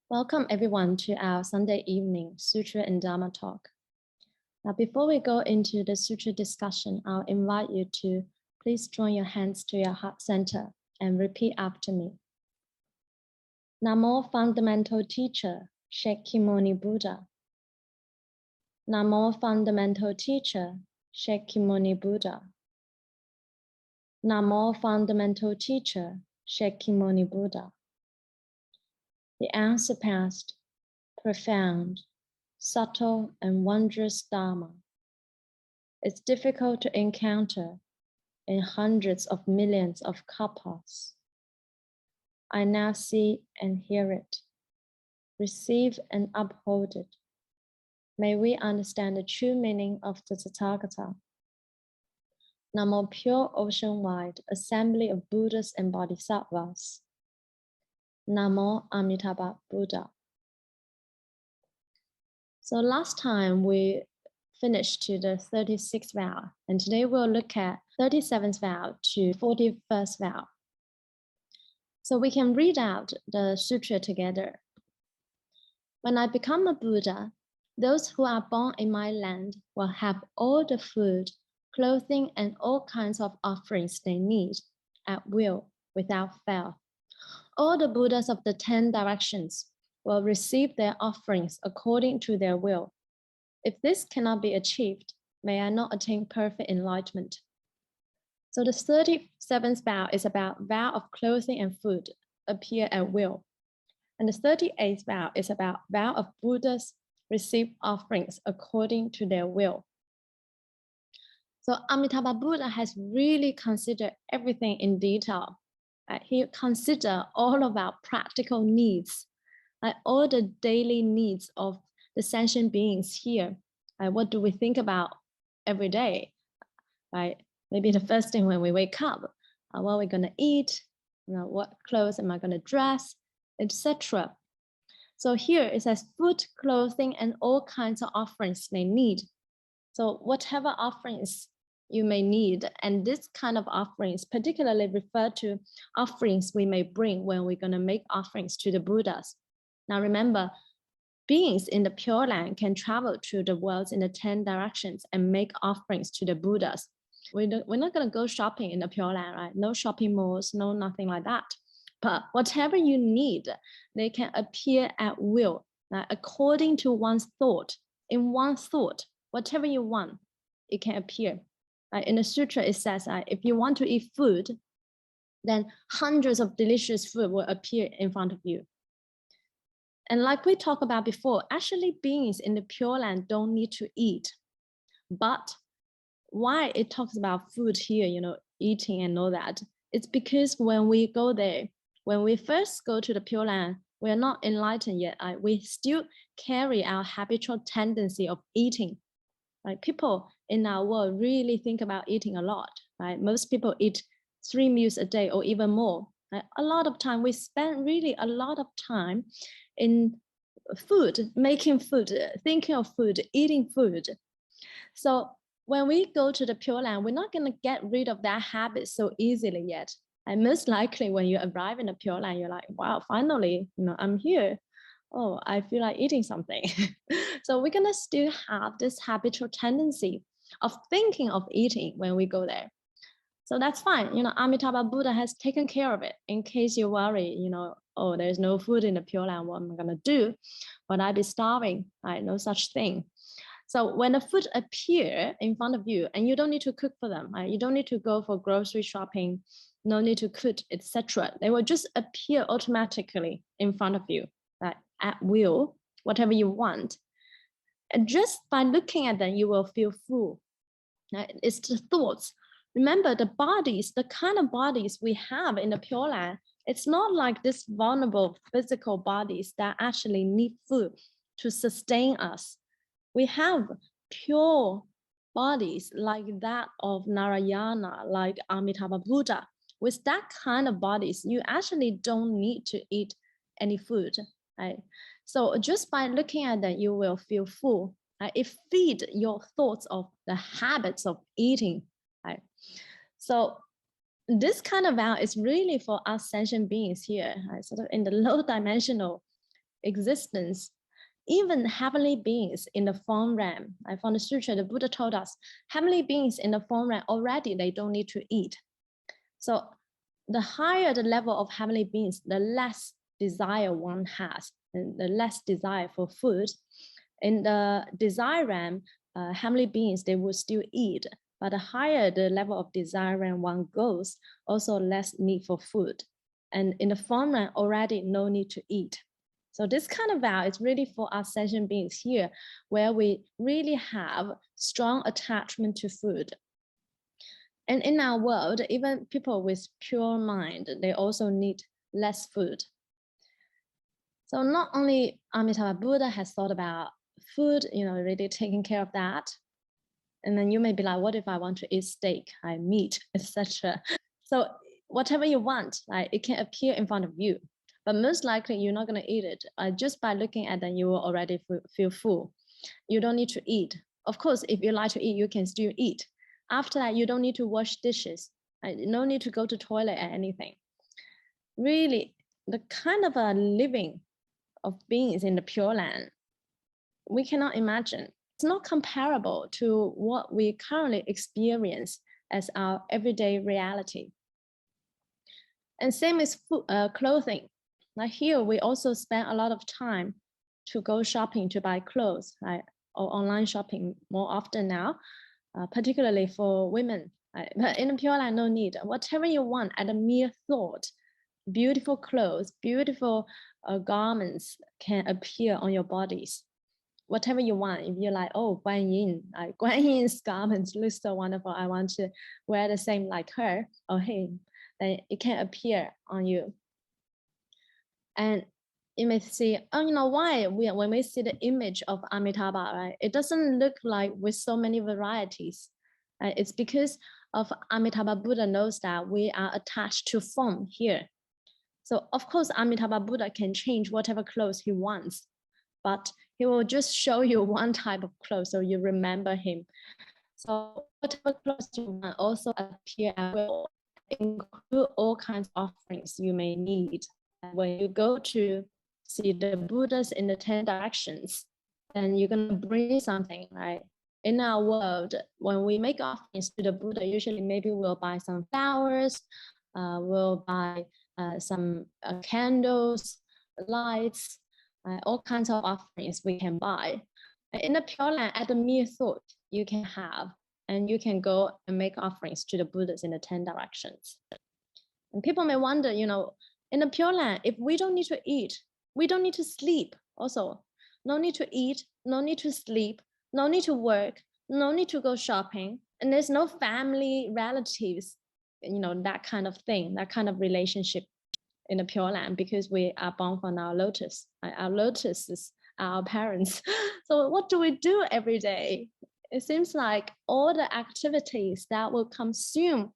Welcome everyone to our Sunday evening Sutra and Dharma talk. Now, before we go into the Sutra discussion, I'll invite you to please join your hands to your heart center and repeat after me. Namo Fundamental Teacher, Shakyamuni Buddha. Namo Fundamental Teacher, Shakyamuni Buddha. Namo Fundamental Teacher, Shakyamuni Buddha. The unsurpassed, profound, subtle, and wondrous Dharma is difficult to encounter in hundreds of millions of kalpas. I now see and hear it, receive and uphold it. May we understand the true meaning of the Tathagata. Namo pure ocean-wide assembly of Buddhas and Bodhisattvas. Namo Amituofo Buddha. So last time we finished to the 36th vow, and today we'll look at 37th vow to 41st vow. So we can read out the sutra together. When I become a Buddha, those who are born in my land will have all the food, clothing, and all kinds of offerings they need at will without fail. All the Buddhas of the 10 directions will receive their offerings according to their will. If this cannot be achieved, may I not attain perfect enlightenment. So the 37th vow is about vow of clothing and food appear at will. And the 38th vow is about vow of Buddhas receive offerings according to their will. So Amitabha Buddha has really considered everything in detail. He considered all of our practical needs, all the daily needs of the sentient beings here. What do we think about every day? Maybe the first thing when we wake up, what we're going to eat, what clothes am I going to dress, etc. So here it says food, clothing, and all kinds of offerings they need. So whatever offerings you may need, and this kind of offerings particularly refer to offerings we may bring when we're going to make offerings to the Buddhas. Now remember, beings in the Pure Land can travel to the worlds in the 10 directions and make offerings to the Buddhas. We're not going to go shopping in the Pure Land, right? No shopping malls, no nothing like that. But whatever you need, they can appear at will, according to one's thought. In one thought, whatever you want, it can appear. In the sutra, it says, if you want to eat food, then hundreds of delicious food will appear in front of you. And like we talked about before, actually beings in the Pure Land don't need to eat. But why it talks about food here, eating and all that, it's because when we go there, when we first go to the Pure Land, we are not enlightened yet. We still carry our habitual tendency of eating. People in our world really think about eating a lot, right? Most people eat 3 meals a day or even more. A lot of time, we spend really a lot of time in food, making food, thinking of food, eating food. So when we go to the Pure Land, we're not going to get rid of that habit so easily yet. And most likely when you arrive in the Pure Land, you're like, wow, finally, I'm here. Oh, I feel like eating something. So we're going to still have this habitual tendency of thinking of eating when we go there. So that's fine. Amitabha Buddha has taken care of it. In case you worry, oh, there's no food in the Pure Land, what am I going to do? Would I be starving? No such thing. So when the food appear in front of you, and you don't need to cook for them, you don't need to go for grocery shopping, no need to cook, etc. They will just appear automatically in front of you, at will, whatever you want. And just by looking at them, you will feel full. It's the thoughts. Remember, the bodies, the kind of bodies we have in the Pure Land, it's not like this vulnerable physical bodies that actually need food to sustain us. We have pure bodies like that of Narayana, like Amitabha Buddha. With that kind of bodies, you actually don't need to eat any food. Right? So just by looking at that, you will feel full. It feeds your thoughts of the habits of eating. Right? So this kind of vow is really for us sentient beings here, sort of in the low dimensional existence, even heavenly beings in the form realm. From the sutra, the Buddha told us, heavenly beings in the form realm already, they don't need to eat. So the higher the level of heavenly beings, the less desire one has, and the less desire for food. In the desire realm, heavenly beings, they will still eat, but the higher the level of desire realm one goes, also less need for food. And in the form realm, already no need to eat. So this kind of vow is really for us sentient beings here, where we really have strong attachment to food. And in our world, even people with pure mind, they also need less food. So not only Amitabha Buddha has thought about food, really taking care of that. And then you may be like, what if I want to eat steak, meat, etc. So whatever you want, it can appear in front of you. But most likely you're not going to eat it. Just by looking at them, you will already feel full. You don't need to eat. Of course, if you like to eat, you can still eat. After that, you don't need to wash dishes. No need to go to toilet or anything. Really, the kind of a living of beings in the Pure Land, we cannot imagine. It's not comparable to what we currently experience as our everyday reality. And same as clothing. Now here, we also spend a lot of time to go shopping to buy clothes, or online shopping more often now, particularly for women. But in the Pure Land, no need. Whatever you want at a mere thought, beautiful clothes, beautiful garments can appear on your bodies. Whatever you want. If you're like, oh, Guan Yin, Guan Yin's garments look so wonderful, I want to wear the same like her or him, then it can appear on you. And you may see, why when we see the image of Amitabha, right, it doesn't look like with so many varieties. It's because of Amitabha Buddha knows that we are attached to form here. So of course, Amitabha Buddha can change whatever clothes he wants, but he will just show you one type of clothes so you remember him. So whatever clothes you want also appear and will include all kinds of offerings you may need. When you go to see the Buddhas in the 10 directions, then you're going to bring something, right? In our world, when we make offerings to the Buddha, usually maybe we'll buy some flowers, we'll buy some candles, lights, all kinds of offerings we can buy. In the Pure Land, at the mere thought, you can have, and you can go and make offerings to the Buddhas in the 10 directions. And people may wonder, in the Pure Land, if we don't need to eat, we don't need to sleep also. No need to eat, no need to sleep, no need to work, no need to go shopping, and there's no family, relatives, that kind of thing, that kind of relationship in the Pure Land, because we are born from our lotus. Our lotus is our parents. So what do we do every day? It seems like all the activities that will consume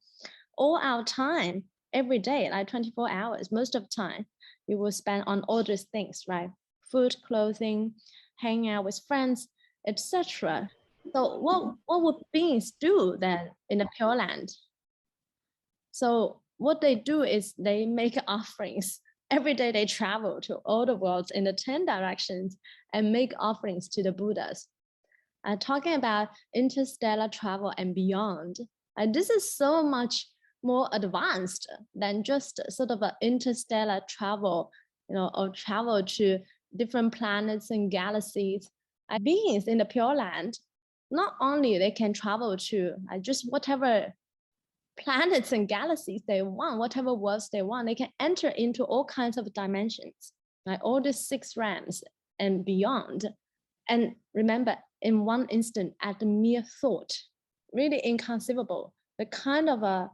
all our time every day, like 24 hours, most of the time, we will spend on all these things, right? Food, clothing, hanging out with friends, etc. So what would beings do then in the Pure Land? So what they do is they make offerings. Every day they travel to all the worlds in the 10 directions and make offerings to the Buddhas. Talking about interstellar travel and beyond, this is so much more advanced than just sort of an interstellar travel, or travel to different planets and galaxies. Beings in the Pure Land, not only they can travel to just whatever planets and galaxies they want, whatever worlds they want, they can enter into all kinds of dimensions, like all these 6 realms and beyond. And remember, in one instant, at the mere thought, really inconceivable, the kind of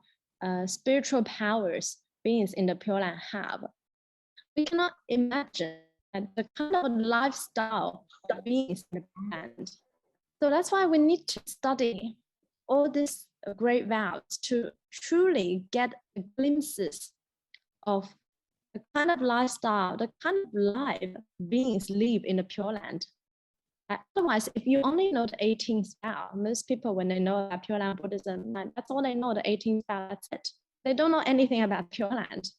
spiritual powers beings in the Pure Land have. We cannot imagine the kind of lifestyle of beings in the Pure Land. So that's why we need to study all these great vows to truly get glimpses of the kind of lifestyle, the kind of life beings live in the Pure Land. Otherwise, if you only know the 18th vow, most people, when they know about Pure Land Buddhism, that's all they know, the 18th vow, that's it. They don't know anything about Pure Land.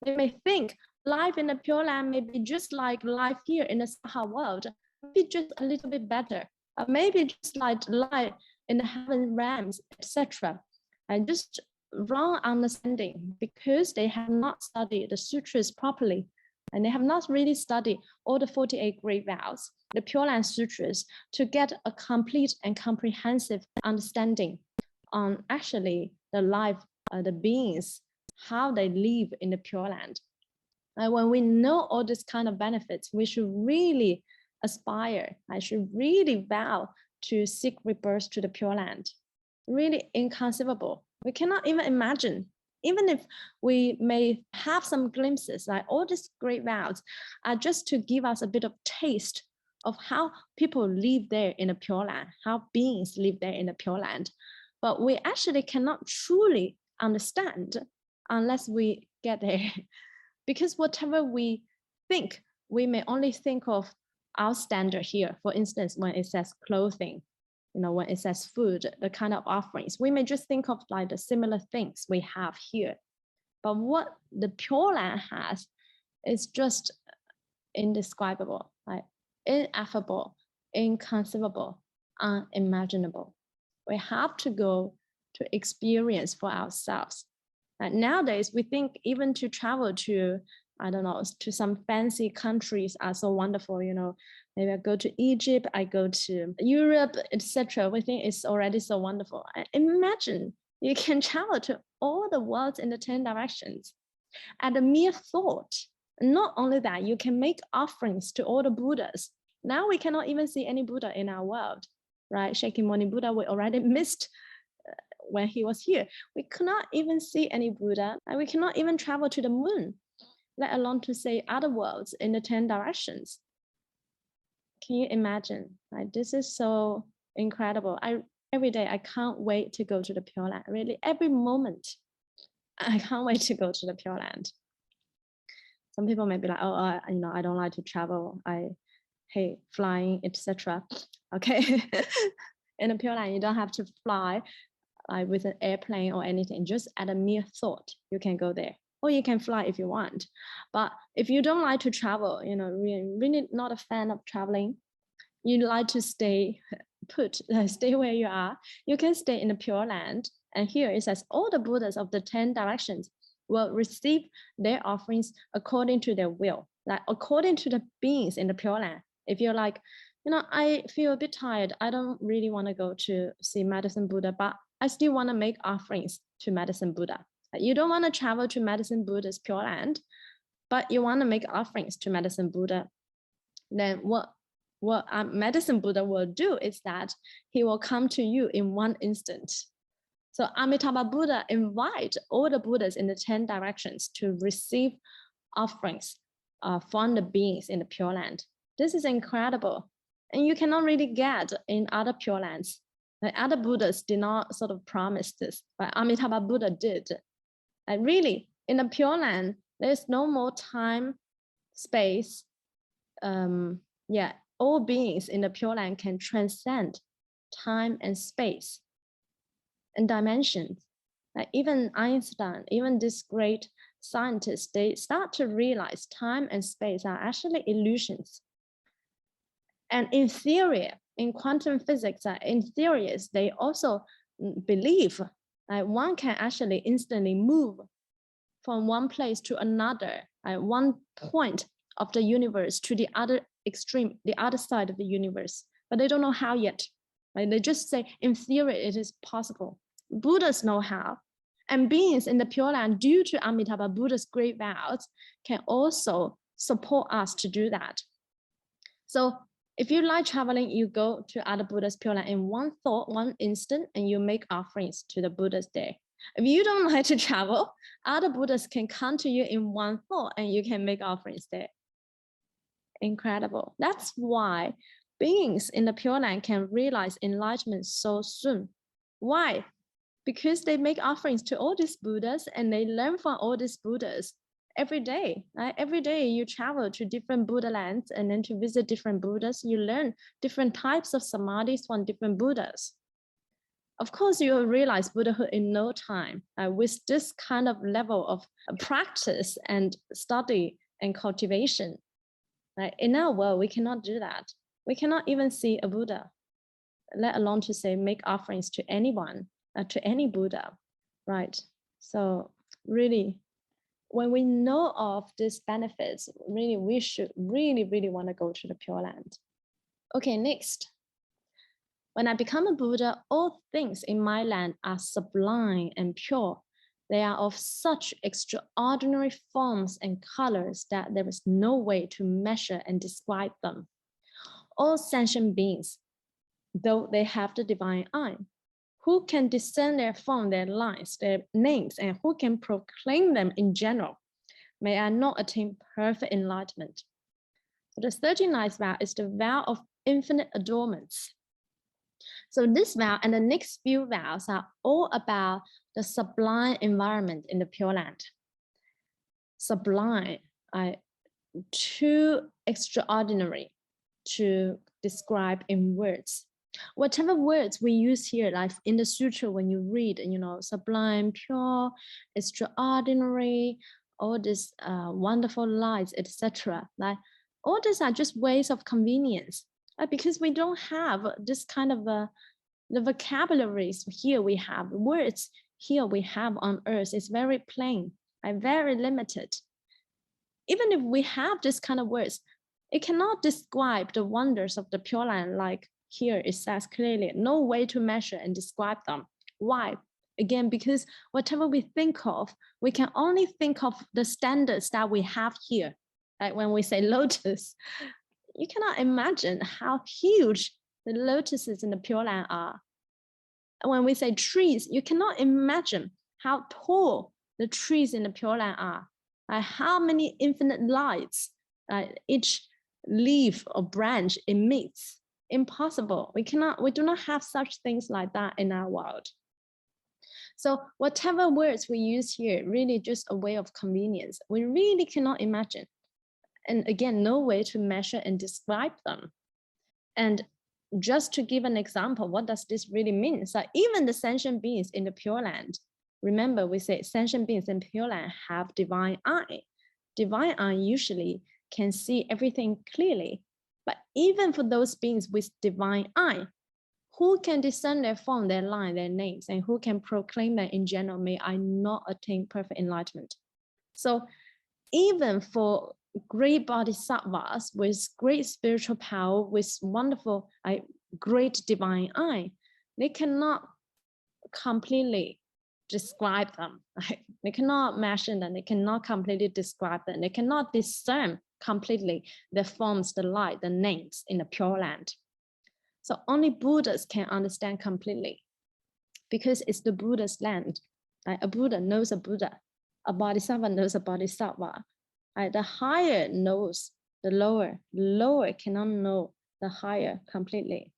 They may think, life in the Pure Land may be just like life here in the Saha world, maybe just a little bit better, maybe just like life in the heaven realms, etc. And just wrong understanding because they have not studied the sutras properly, and they have not really studied all the 48 great vows, the Pure Land Sutras, to get a complete and comprehensive understanding on actually the life, the beings, how they live in the Pure Land. And when we know all this kind of benefits, we should really aspire, I should really vow to seek rebirth to the Pure Land. Really inconceivable. We cannot even imagine, even if we may have some glimpses, like all these great vows are just to give us a bit of taste of how people live there in the Pure Land, how beings live there in the Pure Land. But we actually cannot truly understand unless we get there. Because whatever we think, we may only think of our standard here. For instance, when it says clothing, when it says food, the kind of offerings, we may just think of like the similar things we have here. But what the Pure Land has is just indescribable, like ineffable, inconceivable, unimaginable. We have to go to experience for ourselves. Like nowadays, we think even to travel to, I don't know, to some fancy countries are so wonderful, maybe I go to Egypt, I go to Europe, etc. We think it's already so wonderful. Imagine you can travel to all the worlds in the 10 directions. At a mere thought, not only that, you can make offerings to all the Buddhas. Now we cannot even see any Buddha in our world, right? Shakyamuni Buddha, we already missed when he was here. We could not even see any Buddha, and we cannot even travel to the moon, let alone to say other worlds in the 10 directions. Can you imagine? Like, this is so incredible. Every day I can't wait to go to the Pure Land. Really, every moment I can't wait to go to the Pure Land. Some people may be like, oh, I don't like to travel. I hate flying, etc. Okay, in the Pure Land, you don't have to fly with an airplane or anything. Just at a mere thought, you can go there. Or you can fly if you want. But if you don't like to travel, really not a fan of traveling, you like to stay put, stay where you are, you can stay in the Pure Land. And here it says, all the Buddhas of the 10 directions will receive their offerings according to their will, like according to the beings in the Pure Land. If you're like, I feel a bit tired, I don't really want to go to see Medicine Buddha, but I still want to make offerings to Medicine Buddha. You don't want to travel to Medicine Buddha's Pure Land, but you want to make offerings to Medicine Buddha. Then what Medicine Buddha will do is that he will come to you in one instant. So Amitabha Buddha invite all the Buddhas in the 10 directions to receive offerings from the beings in the Pure Land. This is incredible. And you cannot really get in other Pure Lands. Like other Buddhas did not sort of promise this, but Amitabha Buddha did. And really, in the Pure Land, there's no more time, space. All beings in the Pure Land can transcend time and space and dimensions. Like even Einstein, even this great scientists, they start to realize time and space are actually illusions. And in theory, in quantum physics, in theories, they also believe that one can actually instantly move from one place to another, at one point of the universe to the other extreme, the other side of the universe. But they don't know how yet. Right? They just say, in theory, it is possible. Buddhas know how. And beings in the Pure Land, due to Amitabha Buddha's great vows, can also support us to do that. So if you like traveling, you go to other Buddha's Pure Land in one thought, one instant, and you make offerings to the Buddhas there. If you don't like to travel, other Buddhas can come to you in one thought and you can make offerings there. Incredible. That's why beings in the Pure Land can realize enlightenment so soon. Why? Because they make offerings to all these Buddhas and they learn from all these Buddhas every day. Right? Every day you travel to different Buddhalands and then to visit different Buddhas, you learn different types of samadhis from different Buddhas. Of course, you will realize Buddhahood in no time. With this kind of level of practice and study and cultivation. Right? In our world, we cannot do that. We cannot even see a Buddha, let alone to say make offerings to anyone, to any Buddha, right? So really, when we know of these benefits, really, we should really want to go to the Pure Land. Okay, next. When I become a Buddha, all things in my land are sublime and pure. They are of such extraordinary forms and colors that there is no way to measure and describe them. All sentient beings, though they have the divine eye, who can discern their form, their lines, their names, and who can proclaim them in general, may I not attain perfect enlightenment. So the 39th vow is the vow of infinite adornments. So this vow and the next few vows are all about the sublime environment in the Pure Land. Sublime, too extraordinary to describe in words. Whatever words we use here, like in the sutra, when you read, sublime, pure, extraordinary, all these wonderful lights, etc. Like all these are just ways of convenience, because we don't have this kind of the vocabularies here. We have words here we have on earth is very plain and very limited. Even if we have this kind of words, it cannot describe the wonders of the Pure Land. Like here it says clearly, no way to measure and describe them. Why? Again, because whatever we think of, we can only think of the standards that we have here. Like when we say lotus, you cannot imagine how huge the lotuses in the Pure Land are. And when we say trees, you cannot imagine how tall the trees in the Pure Land are. How many infinite lights each leaf or branch emits. Impossible. We do not have such things like that in our world. So whatever words we use here, really just a way of convenience. We really cannot imagine. And again, no way to measure and describe them. And just to give an example, what does this really mean? So even the sentient beings in the Pure Land, remember we say sentient beings in Pure Land have divine eye. Divine eye usually can see everything clearly. But even for those beings with divine eye, who can discern their form, their line, their names, and who can proclaim them in general, may I not attain perfect enlightenment. So even for great bodhisattvas with great spiritual power, with wonderful, great divine eye, they cannot completely describe them. They cannot measure them. They cannot completely describe them. They cannot discern completely the forms, the light, the names in the Pure Land. So only Buddhas can understand completely, because it's the Buddha's land. A Buddha knows a Buddha. A bodhisattva knows a bodhisattva. The higher knows the lower. The lower cannot know the higher completely.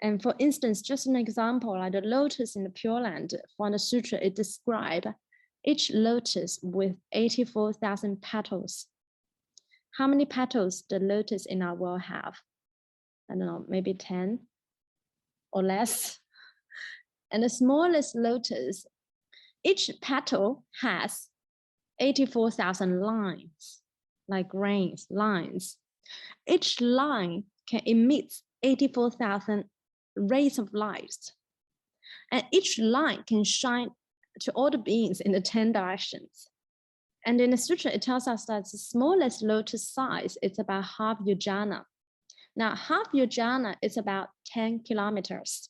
And for instance, just an example, like the lotus in the Pure Land, from the sutra, it describes each lotus with 84,000 petals. How many petals the lotus in our world have? I don't know, maybe 10 or less. And the smallest lotus, each petal has 84,000 lines, like grains, lines. Each line can emit 84,000 rays of light. And each line can shine to all the beings in the 10 directions. And in the sutra, it tells us that the smallest lotus size is about half yojana. Now, half yojana is about 10 kilometers.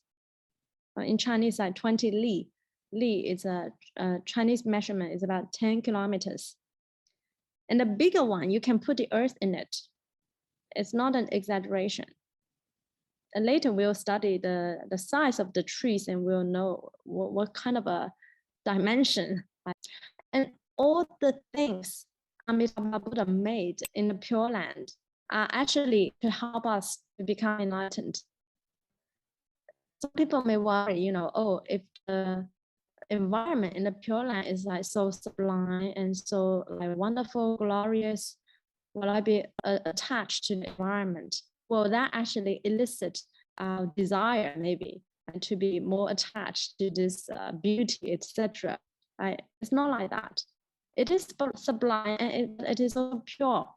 In Chinese, like 20 li. Li is a Chinese measurement, is about 10 kilometers. And the bigger one, you can put the earth in it. It's not an exaggeration. And later we'll study the size of the trees and we'll know what kind of a dimension. And all the things Amitabha Buddha made in the Pure Land are actually to help us to become enlightened. Some people may worry, oh, if the environment in the Pure Land is like so sublime and so like wonderful, glorious, will I be attached to the environment? Well, that actually elicits our desire, maybe, to be more attached to this beauty, etc. It's not like that. It is sublime and it is also pure.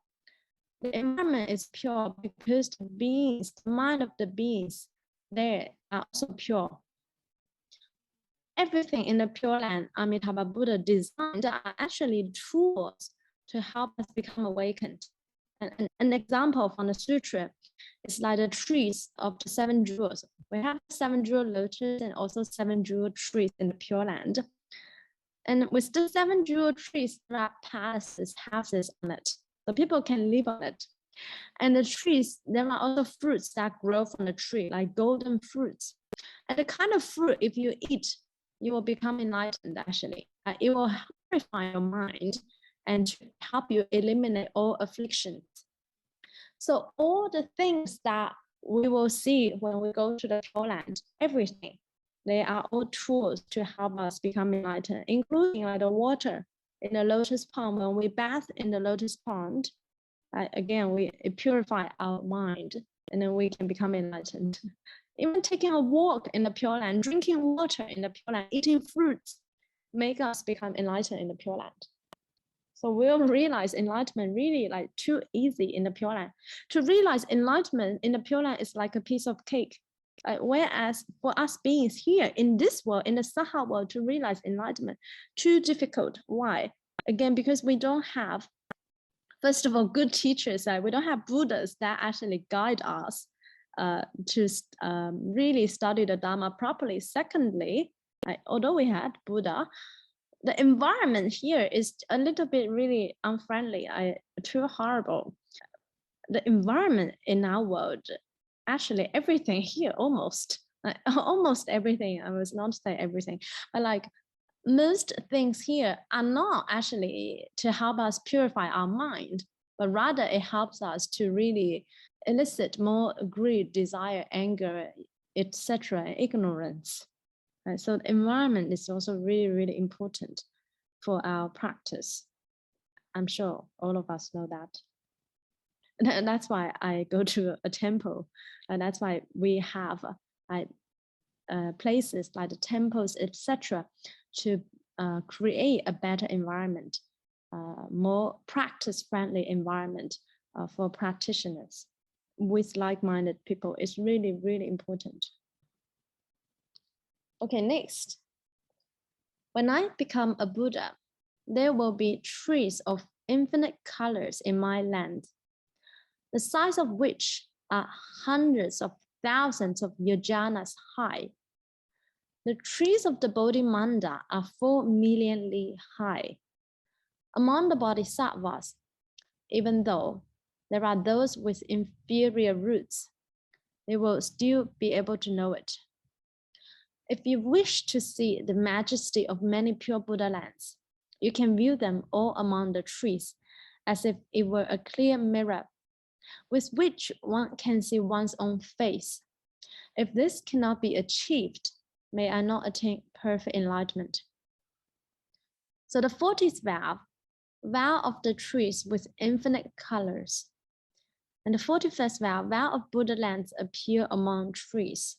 The environment is pure because the beings, the mind of the beings there are also pure. Everything in the Pure Land Amitabha Buddha designed are actually tools to help us become awakened. And an example from the sutra is like the trees of the 7 jewels. We have 7 jewel lotus and also 7 jewel trees in the Pure Land. And with the 7 jewel trees, there are paths, houses on it. So people can live on it. And the trees, there are also fruits that grow from the tree, like golden fruits. And the kind of fruit, if you eat, you will become enlightened, actually. It will purify your mind and help you eliminate all afflictions. So all the things that we will see when we go to the Pure Land, everything, they are all tools to help us become enlightened, including like the water in the lotus pond. When we bath in the lotus pond, again, it purifies our mind, and then we can become enlightened. Even taking a walk in the Pure Land, drinking water in the Pure Land, eating fruits, make us become enlightened in the Pure Land. So we'll realize enlightenment really like too easy in the Pure Land. To realize enlightenment in the Pure Land is like a piece of cake. Whereas for us beings here in this world, in the Saha world, to realize enlightenment, too difficult. Why? Again, because we don't have, first of all, good teachers. We don't have Buddhas that actually guide us to really study the Dharma properly. Secondly, although we had Buddha, the environment here is a little bit really unfriendly, too horrible. The environment in our world, actually everything here, almost everything, I was not say everything, but like most things here are not actually to help us purify our mind, but rather it helps us to really elicit more greed, desire, anger, etc., ignorance. So the environment is also really, really important for our practice. I'm sure all of us know that. And that's why I go to a temple, and that's why we have places like the temples, etc., to create a better environment, more practice-friendly environment for practitioners with like-minded people. Is really, really important. Okay, next. When I become a Buddha, there will be trees of infinite colors in my land, the size of which are hundreds of thousands of yojanas high. The trees of the Bodhimanda are 4 million li high. Among the bodhisattvas, even though there are those with inferior roots, they will still be able to know it. If you wish to see the majesty of many pure Buddhalands, you can view them all among the trees, as if it were a clear mirror with which one can see one's own face. If this cannot be achieved, may I not attain perfect enlightenment. So the 40th vow, vow of the trees with infinite colors. And the 41st vow, vow of Buddhalands appear among trees.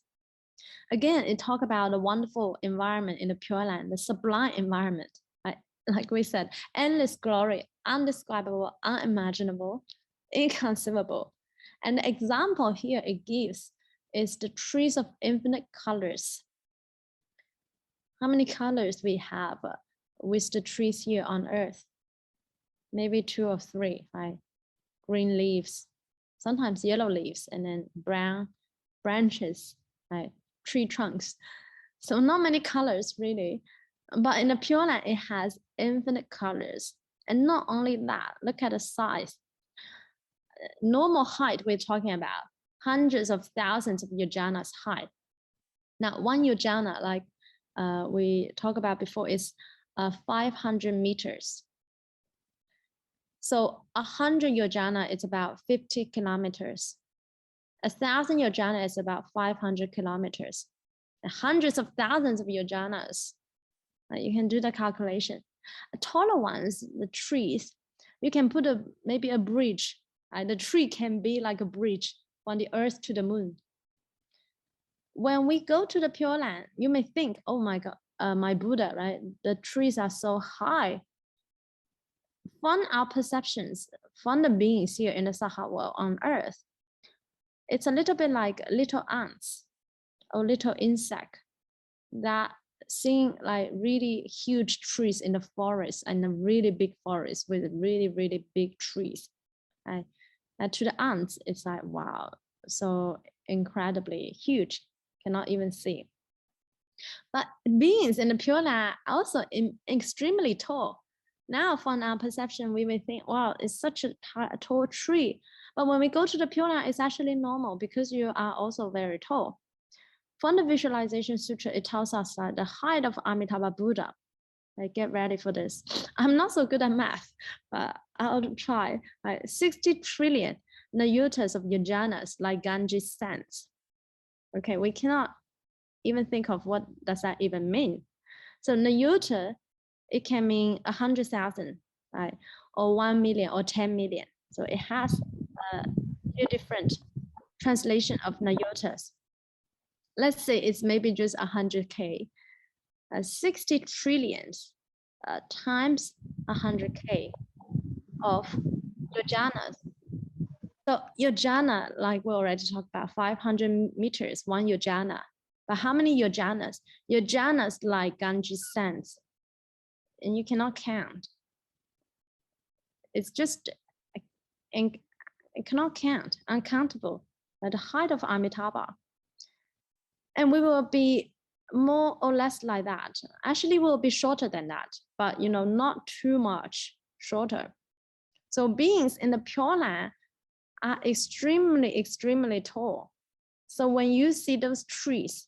Again, it talks about the wonderful environment in the Pure Land, the sublime environment. Like we said, endless glory, undescribable, unimaginable, inconceivable. And the example here it gives is the trees of infinite colors. How many colors we have with the trees here on earth? Maybe 2 or 3, right? Green leaves, sometimes yellow leaves, and then brown branches, right? Tree trunks. So not many colors really, but in the Pure Land, it has infinite colors. And not only that, look at the size. Normal height we're talking about, hundreds of thousands of yojanas high. Now, one yojana, like we talked about before, is 500 meters. So 100 yojana is about 50 kilometers. 1,000 yojana is about 500 kilometers. And hundreds of thousands of yojanas. You can do the calculation. Taller ones, the trees, you can put maybe a bridge. The tree can be like a bridge from the earth to the moon. When we go to the Pure Land, you may think, oh my God, my Buddha, right? The trees are so high. from our perceptions, from the beings here in the Saha world on earth, it's a little bit like little ants or little insect that seeing like really huge trees in the forest and a really big forest with really, really big trees. Right? And to the ants, it's like, wow, so incredibly huge, cannot even see. But beings in the Pure Land are also extremely tall. Now from our perception, we may think, wow, it's such a tall tree. But when we go to the Pure Land, it's actually normal because you are also very tall. From the Visualization Sutra, it tells us that the height of Amitabha Buddha, like, get ready for this. I'm not so good at math, but I'll try. Like 60 trillion Nayutas of yojanas, like Ganges sands. Okay, we cannot even think of what does that even mean. So Nayuta, it can mean 100,000, right? Or 1 million or 10 million. So it has a few different translation of Nayutas. Let's say it's maybe just 100K, 60 trillions times 100K of yojanas. So yojana, like we already talked about, 500 meters, one yojana. But how many yojanas? Yojanas like Ganges sands, and you cannot count. It's just, it cannot count, uncountable, at the height of Amitabha. And we will be more or less like that. Actually, we'll be shorter than that, but not too much shorter. So beings in the Pure Land are extremely, extremely tall. So when you see those trees,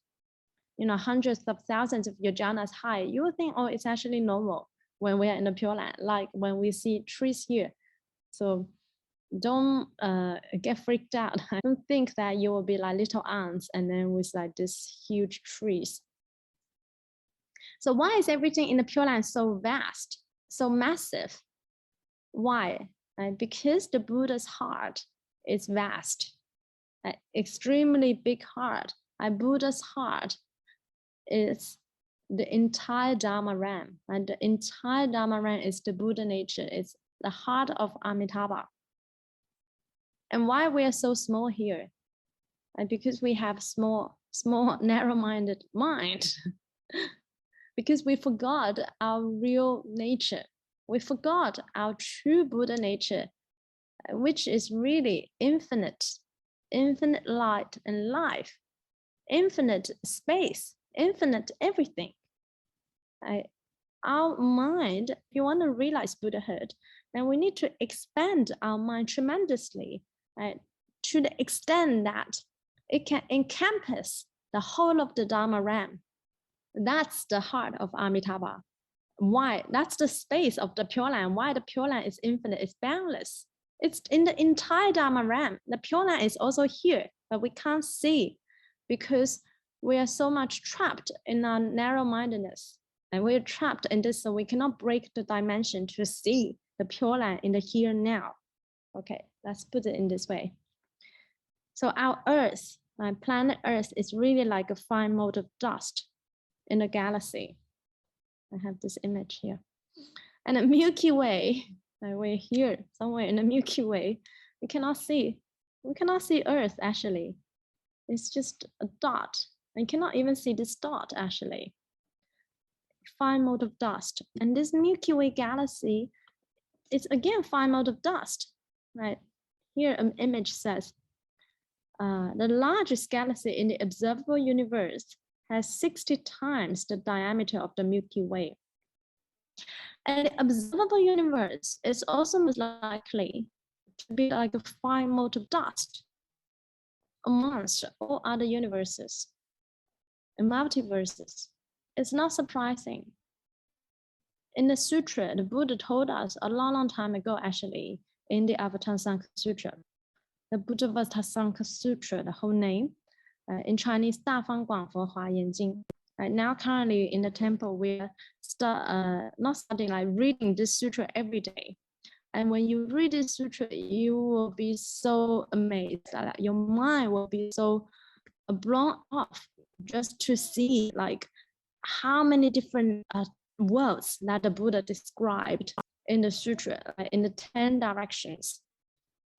hundreds of thousands of yojanas high, you will think, oh, it's actually normal when we are in the Pure Land, like when we see trees here. So don't get freaked out. I don't think that you will be like little ants and then with like this huge trees. So why is everything in the Pure Land so vast, so massive? Why? Because the Buddha's heart is vast, extremely big heart. Buddha's heart is the entire Dharma realm, and the entire Dharma realm is the Buddha nature. It's the heart of Amitabha. And why we are so small here? Because we have small, narrow-minded mind. Because we forgot our real nature. We forgot our true Buddha nature, which is really infinite light and life, infinite space, infinite everything. Our mind, if you want to realize Buddhahood, then we need to expand our mind tremendously, to the extent that it can encompass the whole of the Dharma realm. That's the heart of Amitabha. Why? That's the space of the Pure Land. Why the Pure Land is infinite, it's boundless. It's in the entire Dharma realm. The Pure Land is also here, but we can't see because we are so much trapped in our narrow-mindedness. And we're trapped in this, so we cannot break the dimension to see the Pure Land in the here and now. Okay, let's put it in this way. So our Earth, planet Earth, is really like a fine mote of dust in the galaxy. I have this image here. And the Milky Way, we're here somewhere in the Milky Way. We cannot see Earth actually. It's just a dot. You cannot even see this dot actually. Fine mote of dust. And this Milky Way galaxy is again fine mote of dust, right? Here an image says, the largest galaxy in the observable universe has 60 times the diameter of the Milky Way. And the observable universe is also most likely to be like a fine mote of dust amongst all other universes and multiverses. It's not surprising. In the sutra, the Buddha told us a long time ago, actually, in the Avatamsaka Sutra, the Buddhavastasanga Sutra, the whole name, in Chinese, 大方广佛华严经. Right now, currently in the temple, we're not starting like reading this sutra every day. And when you read this sutra, you will be so amazed. Your mind will be so blown off just to see like how many different worlds that the Buddha described in the sutra, in the 10 directions,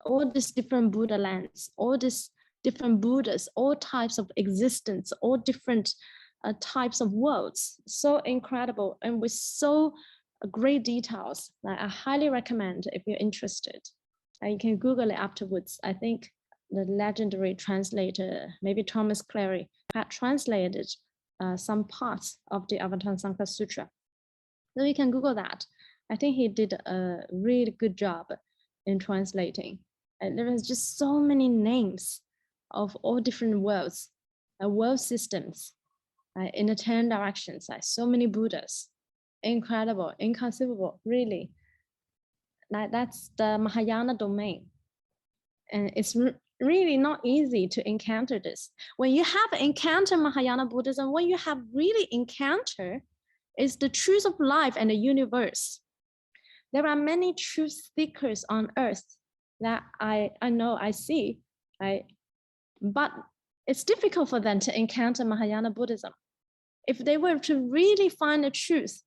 all these different Buddha lands, all these different Buddhas, all types of existence, all different types of worlds. So incredible and with so great details. I highly recommend if you're interested. You can Google it afterwards. I think the legendary translator, maybe Thomas Clary, had translated some parts of the Avatamsaka Sutra. So you can Google that. I think he did a really good job in translating. And there is just so many names of all different worlds, world systems, in the 10 directions, so many Buddhas. Incredible, inconceivable, really. That's the Mahayana domain. And it's really not easy to encounter this. When you have encountered Mahayana Buddhism, what you have really encountered is the truth of life and the universe. There are many truth seekers on earth that I know, I see, but it's difficult for them to encounter Mahayana Buddhism. If they were to really find the truth,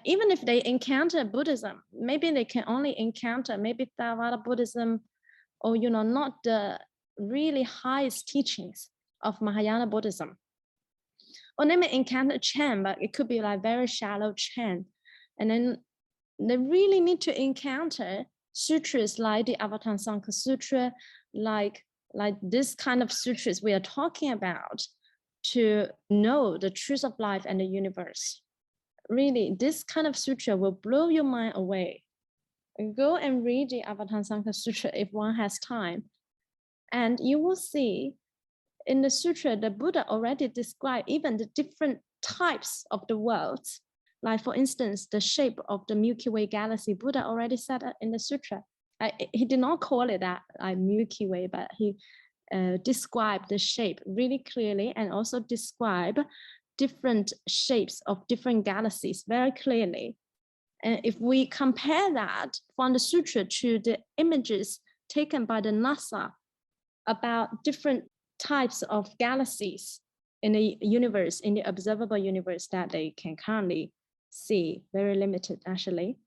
even if they encounter Buddhism, maybe they can only encounter maybe Theravada Buddhism, or not the really highest teachings of Mahayana Buddhism. Or they may encounter Chan, but it could be like very shallow Chan. And then they really need to encounter sutras like the Avatamsaka Sutra, like this kind of sutras we are talking about, to know the truth of life and the universe. Really, this kind of sutra will blow your mind away. Go and read the Avatamsaka Sutra if one has time. And you will see in the sutra, the Buddha already described even the different types of the worlds. Like for instance, the shape of the Milky Way galaxy, Buddha already said that in the sutra. He did not call it that Milky Way, but he described the shape really clearly, and also describe different shapes of different galaxies very clearly. And if we compare that from the sutra to the images taken by the NASA about different types of galaxies in the universe, in the observable universe that they can currently see, very limited actually,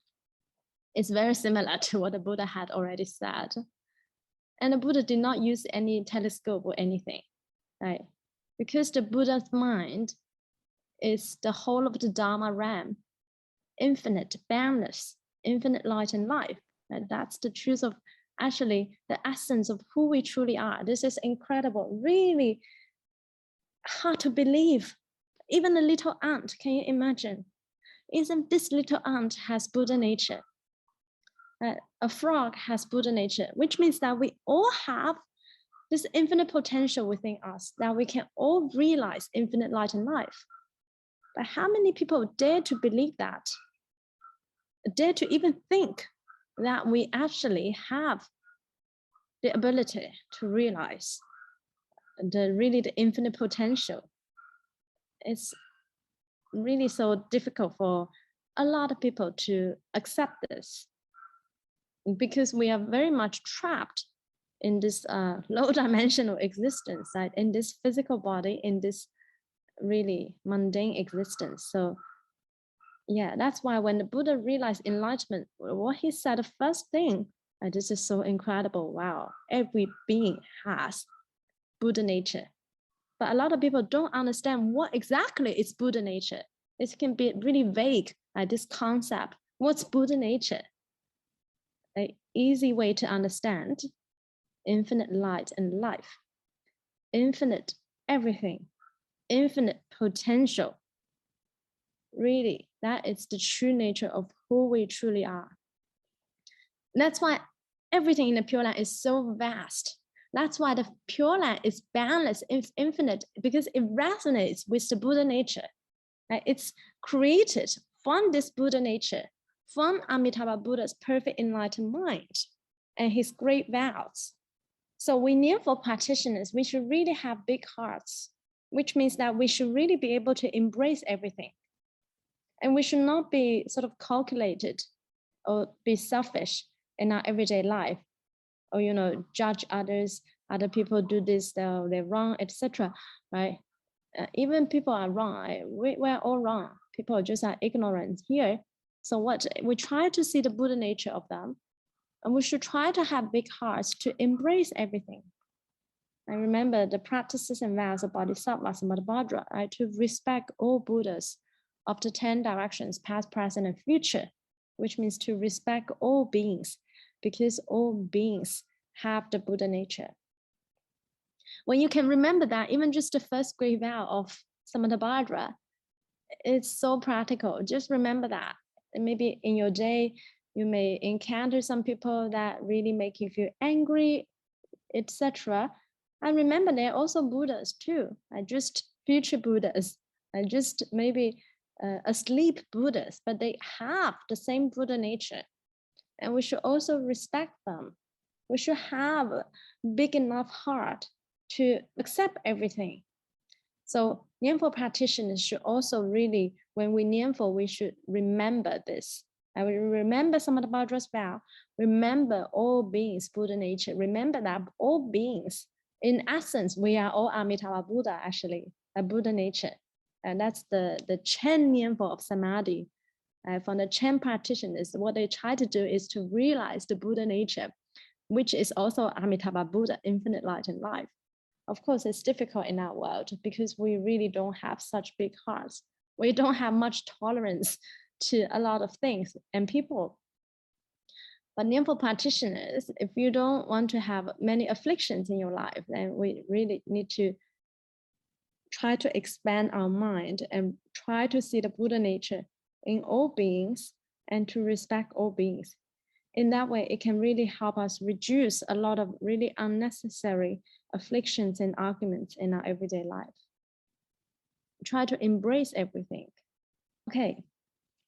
it's very similar to what the Buddha had already said. And the Buddha did not use any telescope or anything, right? Because the Buddha's mind is the whole of the Dharma realm, infinite, boundless, infinite light and life. And that's the truth of actually the essence of who we truly are. This is incredible, really hard to believe. Even a little ant, can you imagine? Isn't this little ant has Buddha nature? A frog has Buddha nature, which means that we all have this infinite potential within us, that we can all realize infinite light and life. But how many people dare to believe that? Dare to even think that we actually have the ability to realize the infinite potential? It's really so difficult for a lot of people to accept this, because we are very much trapped in this low dimensional existence, right? In this physical body, in this really mundane existence. So yeah, that's why when the Buddha realized enlightenment, what he said, the first thing, this is so incredible. Wow, every being has Buddha nature. But a lot of people don't understand what exactly is Buddha nature. It can be really vague, this concept. What's Buddha nature? An easy way to understand: infinite light and life, infinite everything, infinite potential. Really, that is the true nature of who we truly are. That's why everything in the Pure Land is so vast. That's why the Pure Land is boundless, it's infinite, because it resonates with the Buddha nature. It's created from this Buddha nature, from Amitabha Buddha's perfect enlightened mind and his great vows. So we Nearful practitioners, we should really have big hearts, which means that we should really be able to embrace everything. And we should not be sort of calculated or be selfish in our everyday life, or judge others. Other people do this, they're wrong, etc. Right? Even people are wrong. We're all wrong. People just are ignorant here. So what we try to see the Buddha nature of them, and we should try to have big hearts to embrace everything. I remember the practices and vows of Bodhisattvas and Amitabha, right? To respect all Buddhas of the 10 directions, past, present, and future, which means to respect all beings, because all beings have the Buddha nature. When you can remember that, even just the first great vow of Samantabhadra, it's so practical. Just remember that. And maybe in your day, you may encounter some people that really make you feel angry, etc. And remember, they're also Buddhas too. Just future Buddhas. Just maybe asleep Buddhas, but they have the same Buddha nature. And we should also respect them. We should have a big enough heart to accept everything. So Nianfo practitioners should also really, when we Nianfo, we should remember this. I will remember Samantabhadra's vow, remember all beings, Buddha nature, remember that all beings, in essence, we are all Amitabha Buddha, actually, a Buddha nature. And that's the Chen Nianfo of Samadhi. From the Chen practitioners, what they try to do is to realize the Buddha nature, which is also Amitabha Buddha, infinite light and life. Of course, it's difficult in our world because we really don't have such big hearts. We don't have much tolerance to a lot of things and people. But Nianfo practitioners, if you don't want to have many afflictions in your life, then we really need to try to expand our mind and try to see the Buddha nature in all beings and to respect all beings. In that way, it can really help us reduce a lot of really unnecessary afflictions and arguments in our everyday life. Try to embrace everything. Okay,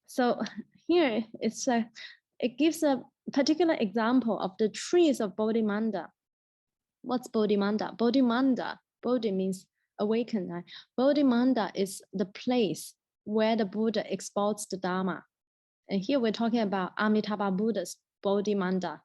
so here it gives a particular example of the trees of Bodhimanda. What's Bodhimanda? Bodhimanda, Bodhi means awaken. Right? Bodhimanda is the place where the Buddha expounds the Dharma. And here we're talking about Amitabha Buddha's Bodhimanda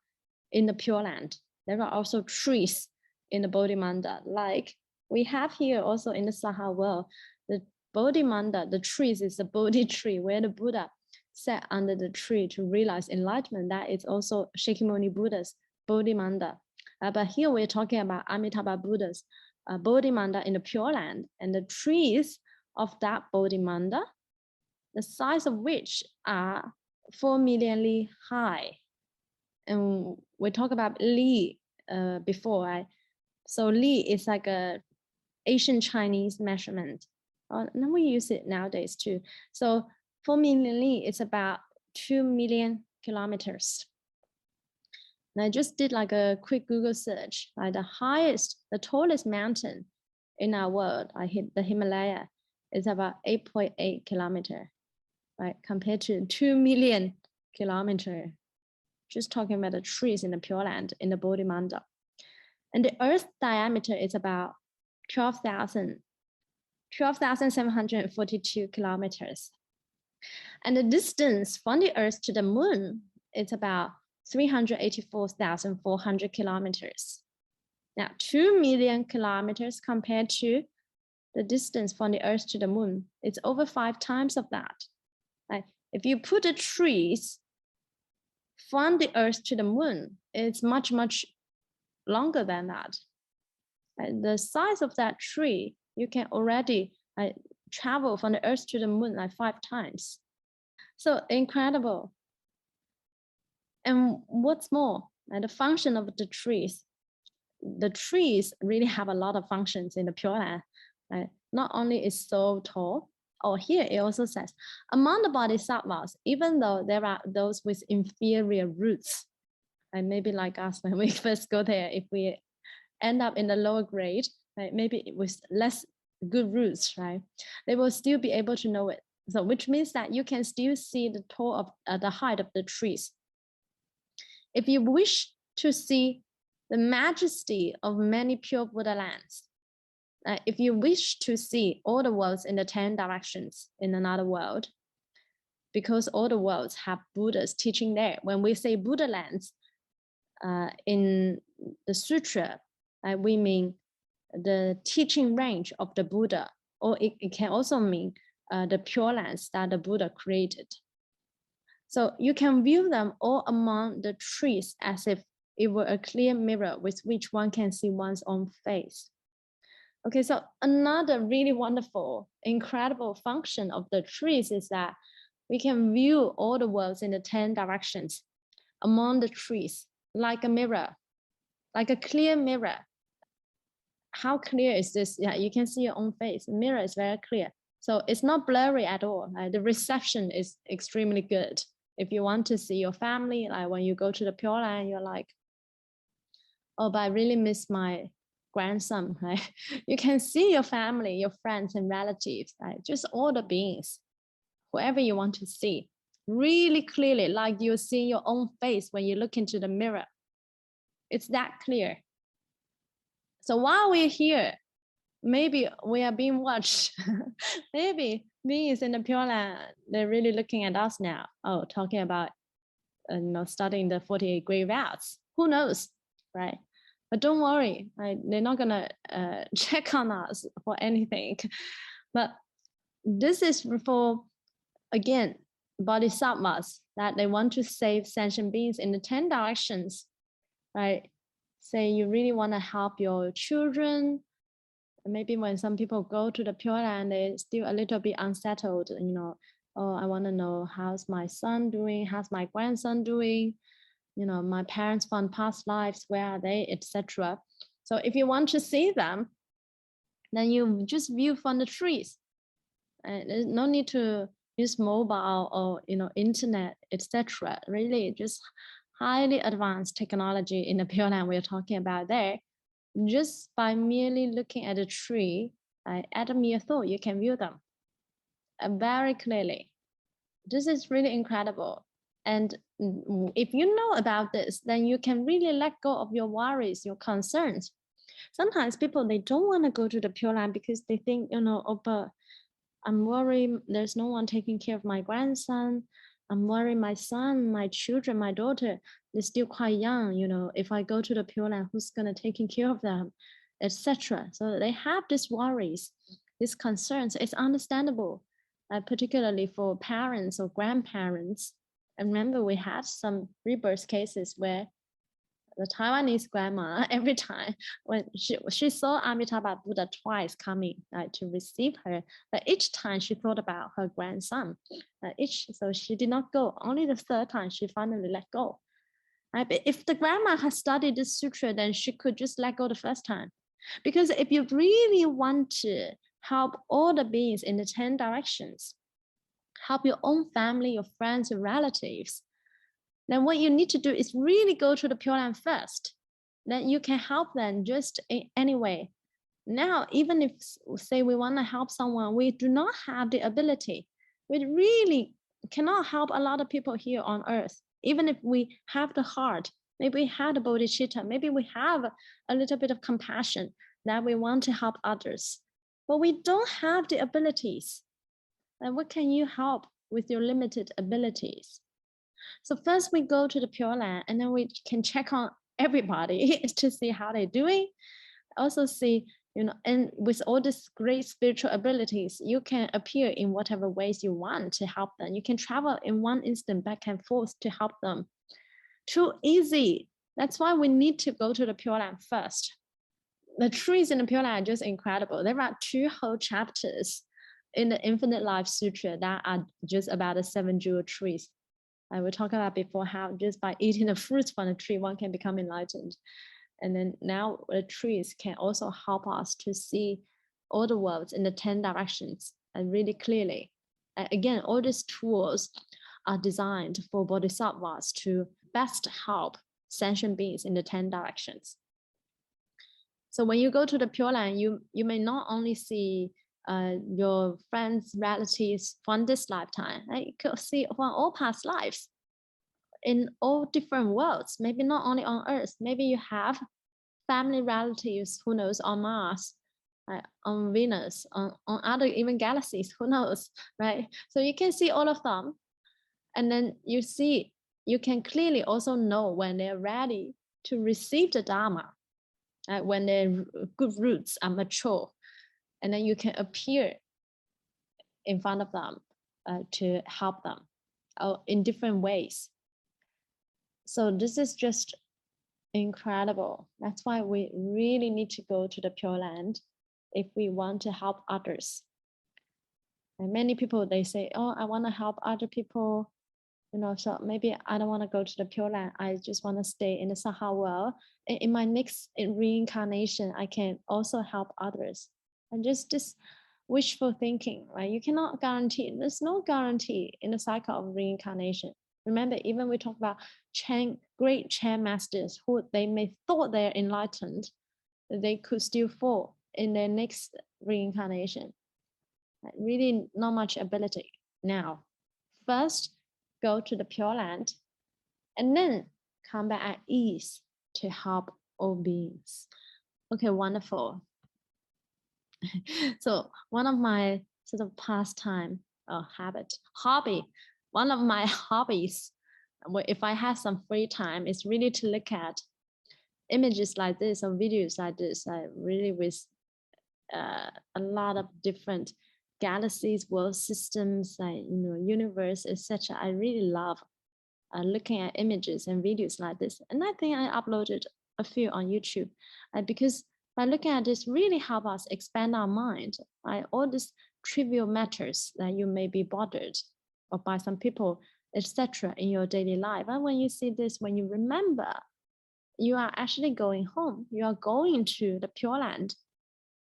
in the Pure Land. There are also trees in the Bodhimanda, like we have here also in the Saha world. The Bodhimanda, the trees is the Bodhi tree where the Buddha sat under the tree to realize enlightenment. That is also Shakyamuni Buddha's Bodhimanda. But here we're talking about Amitabha Buddha's Bodhimanda in the Pure Land, and the trees of that Bodhimanda, the size of which are 4 million li high. And we talked about li before, right? So li is like a Asian Chinese measurement. And we use it nowadays too. So 4 million li is about 2 million kilometers. And I just did like a quick Google search. Like the tallest mountain in our world, I hit the Himalaya, is about 8.8 kilometer, right? Compared to 2 million kilometer. Just talking about the trees in the Pure Land in the Bodhimanda. And the Earth's diameter is about 12,742 kilometers. And the distance from the Earth to the Moon is about 384,400 kilometers. Now, 2 million kilometers compared to the distance from the Earth to the Moon, it's over 5 times of that. Right? If you put the trees from the Earth to the Moon, it's much, much longer than that. And the size of that tree, you can already travel from the Earth to the Moon like 5 times. So incredible. And what's more, the function of the trees really have a lot of functions in the Pure Land. Right? Not only is so tall, or here it also says, among the bodhisattvas, even though there are those with inferior roots, and maybe like us when we first go there, if we end up in the lower grade, right, maybe with less good roots, right, they will still be able to know it. So which means that you can still see the the height of the trees. If you wish to see the majesty of many pure Buddhalands, if you wish to see all the worlds in the 10 directions in another world, because all the worlds have Buddhas teaching there. When we say Buddhalands in the sutra, we mean the teaching range of the Buddha, or it can also mean the Pure Lands that the Buddha created. So you can view them all among the trees as if it were a clear mirror with which one can see one's own face. Okay, so another really wonderful, incredible function of the trees is that we can view all the worlds in the 10 directions among the trees, like a mirror, like a clear mirror. How clear is this? Yeah, you can see your own face. The mirror is very clear. So it's not blurry at all. Right? The reception is extremely good. If you want to see your family, like when you go to the Pure Land, you're like, oh, but I really miss my grandson, right? You can see your family, your friends and relatives, right? Just all the beings, whoever you want to see, really clearly, like you see your own face when you look into the mirror. It's that clear. So while we're here, maybe we are being watched. Maybe beings in the Pure Land, they're really looking at us now. Oh, talking about studying the 48 great vows. Who knows, right? But don't worry, right? They're not gonna check on us for anything. But this is for, again, bodhisattvas, that they want to save sentient beings in the 10 directions, right? Say you really want to help your children. Maybe when some people go to the Pure Land, they're still a little bit unsettled, oh, I want to know how's my son doing, how's my grandson doing, my parents from past lives, where are they, etc. So if you want to see them, then you just view from the trees. And there's no need to use mobile or internet, etc. Really, just highly advanced technology in the Pure Land we're talking about there. Just by merely looking at a tree, at a mere thought, you can view them very clearly. This is really incredible. And if you know about this, then you can really let go of your worries, your concerns. Sometimes people, they don't want to go to the Pure Land because they think, oh, but I'm worried there's no one taking care of my grandson. I'm worried my son, my children, my daughter, they're still quite young. If I go to the Pure Land, who's going to take care of them, etc. So they have these worries, these concerns. It's understandable, particularly for parents or grandparents. And remember, we had some rebirth cases where the Taiwanese grandma, every time when she saw Amitabha Buddha twice coming to receive her, but each time she thought about her grandson. So she did not go. Only the third time she finally let go. But if the grandma had studied this sutra, then she could just let go the first time. Because if you really want to help all the beings in the 10 directions, help your own family, your friends, your relatives, then what you need to do is really go to the Pure Land first. Then you can help them just in any way. Now, even if, say, we want to help someone, we do not have the ability. We really cannot help a lot of people here on earth. Even if we have the heart, maybe we have the bodhicitta, maybe we have a little bit of compassion that we want to help others, but we don't have the abilities. And what can you help with your limited abilities? So first we go to the Pure Land, and then we can check on everybody to see how they're doing. Also see, and with all these great spiritual abilities, you can appear in whatever ways you want to help them. You can travel in one instant back and forth to help them. Too easy. That's why we need to go to the Pure Land first. The trees in the Pure Land are just incredible. There are 2 whole chapters in the Infinite Life Sutra that are just about the 7 jewel trees. I will talk about before how just by eating the fruits from the tree, one can become enlightened. And then now the trees can also help us to see all the worlds in the 10 directions and really clearly. Again, all these tools are designed for bodhisattvas to best help sentient beings in the 10 directions. So when you go to the Pure Land, you may not only see your friends, relatives from this lifetime, right? You could see from all past lives in all different worlds, maybe not only on Earth. Maybe you have family relatives, who knows, on Mars, on Venus, on other even galaxies, who knows, right? So you can see all of them. And then you can clearly also know when they're ready to receive the Dharma, when their good roots are mature. And then you can appear in front of them to help them. in different ways. So this is just incredible. That's why we really need to go to the Pure Land if we want to help others. And many people, they say, oh, I want to help other people, so maybe I don't want to go to the Pure Land. I just want to stay in the Saha world. In my next reincarnation, I can also help others. And just this wishful thinking, right? You cannot guarantee, there's no guarantee in the cycle of reincarnation. Remember, even we talk about great Chan masters who they may thought they're enlightened, they could still fall in their next reincarnation. Really not much ability. Now, first go to the Pure Land and then come back at ease to help all beings. Okay, wonderful. So one of my sort of pastime or hobby, one of my hobbies, if I have some free time, is really to look at images like this or videos like this, really with a lot of different galaxies, world systems, universe, etc. I really love looking at images and videos like this. And I think I uploaded a few on YouTube because by looking at this really help us expand our mind. All these trivial matters that you may be bothered or by some people, etc. in your daily life. And when you see this, when you remember, you are actually going home, you are going to the Pure Land,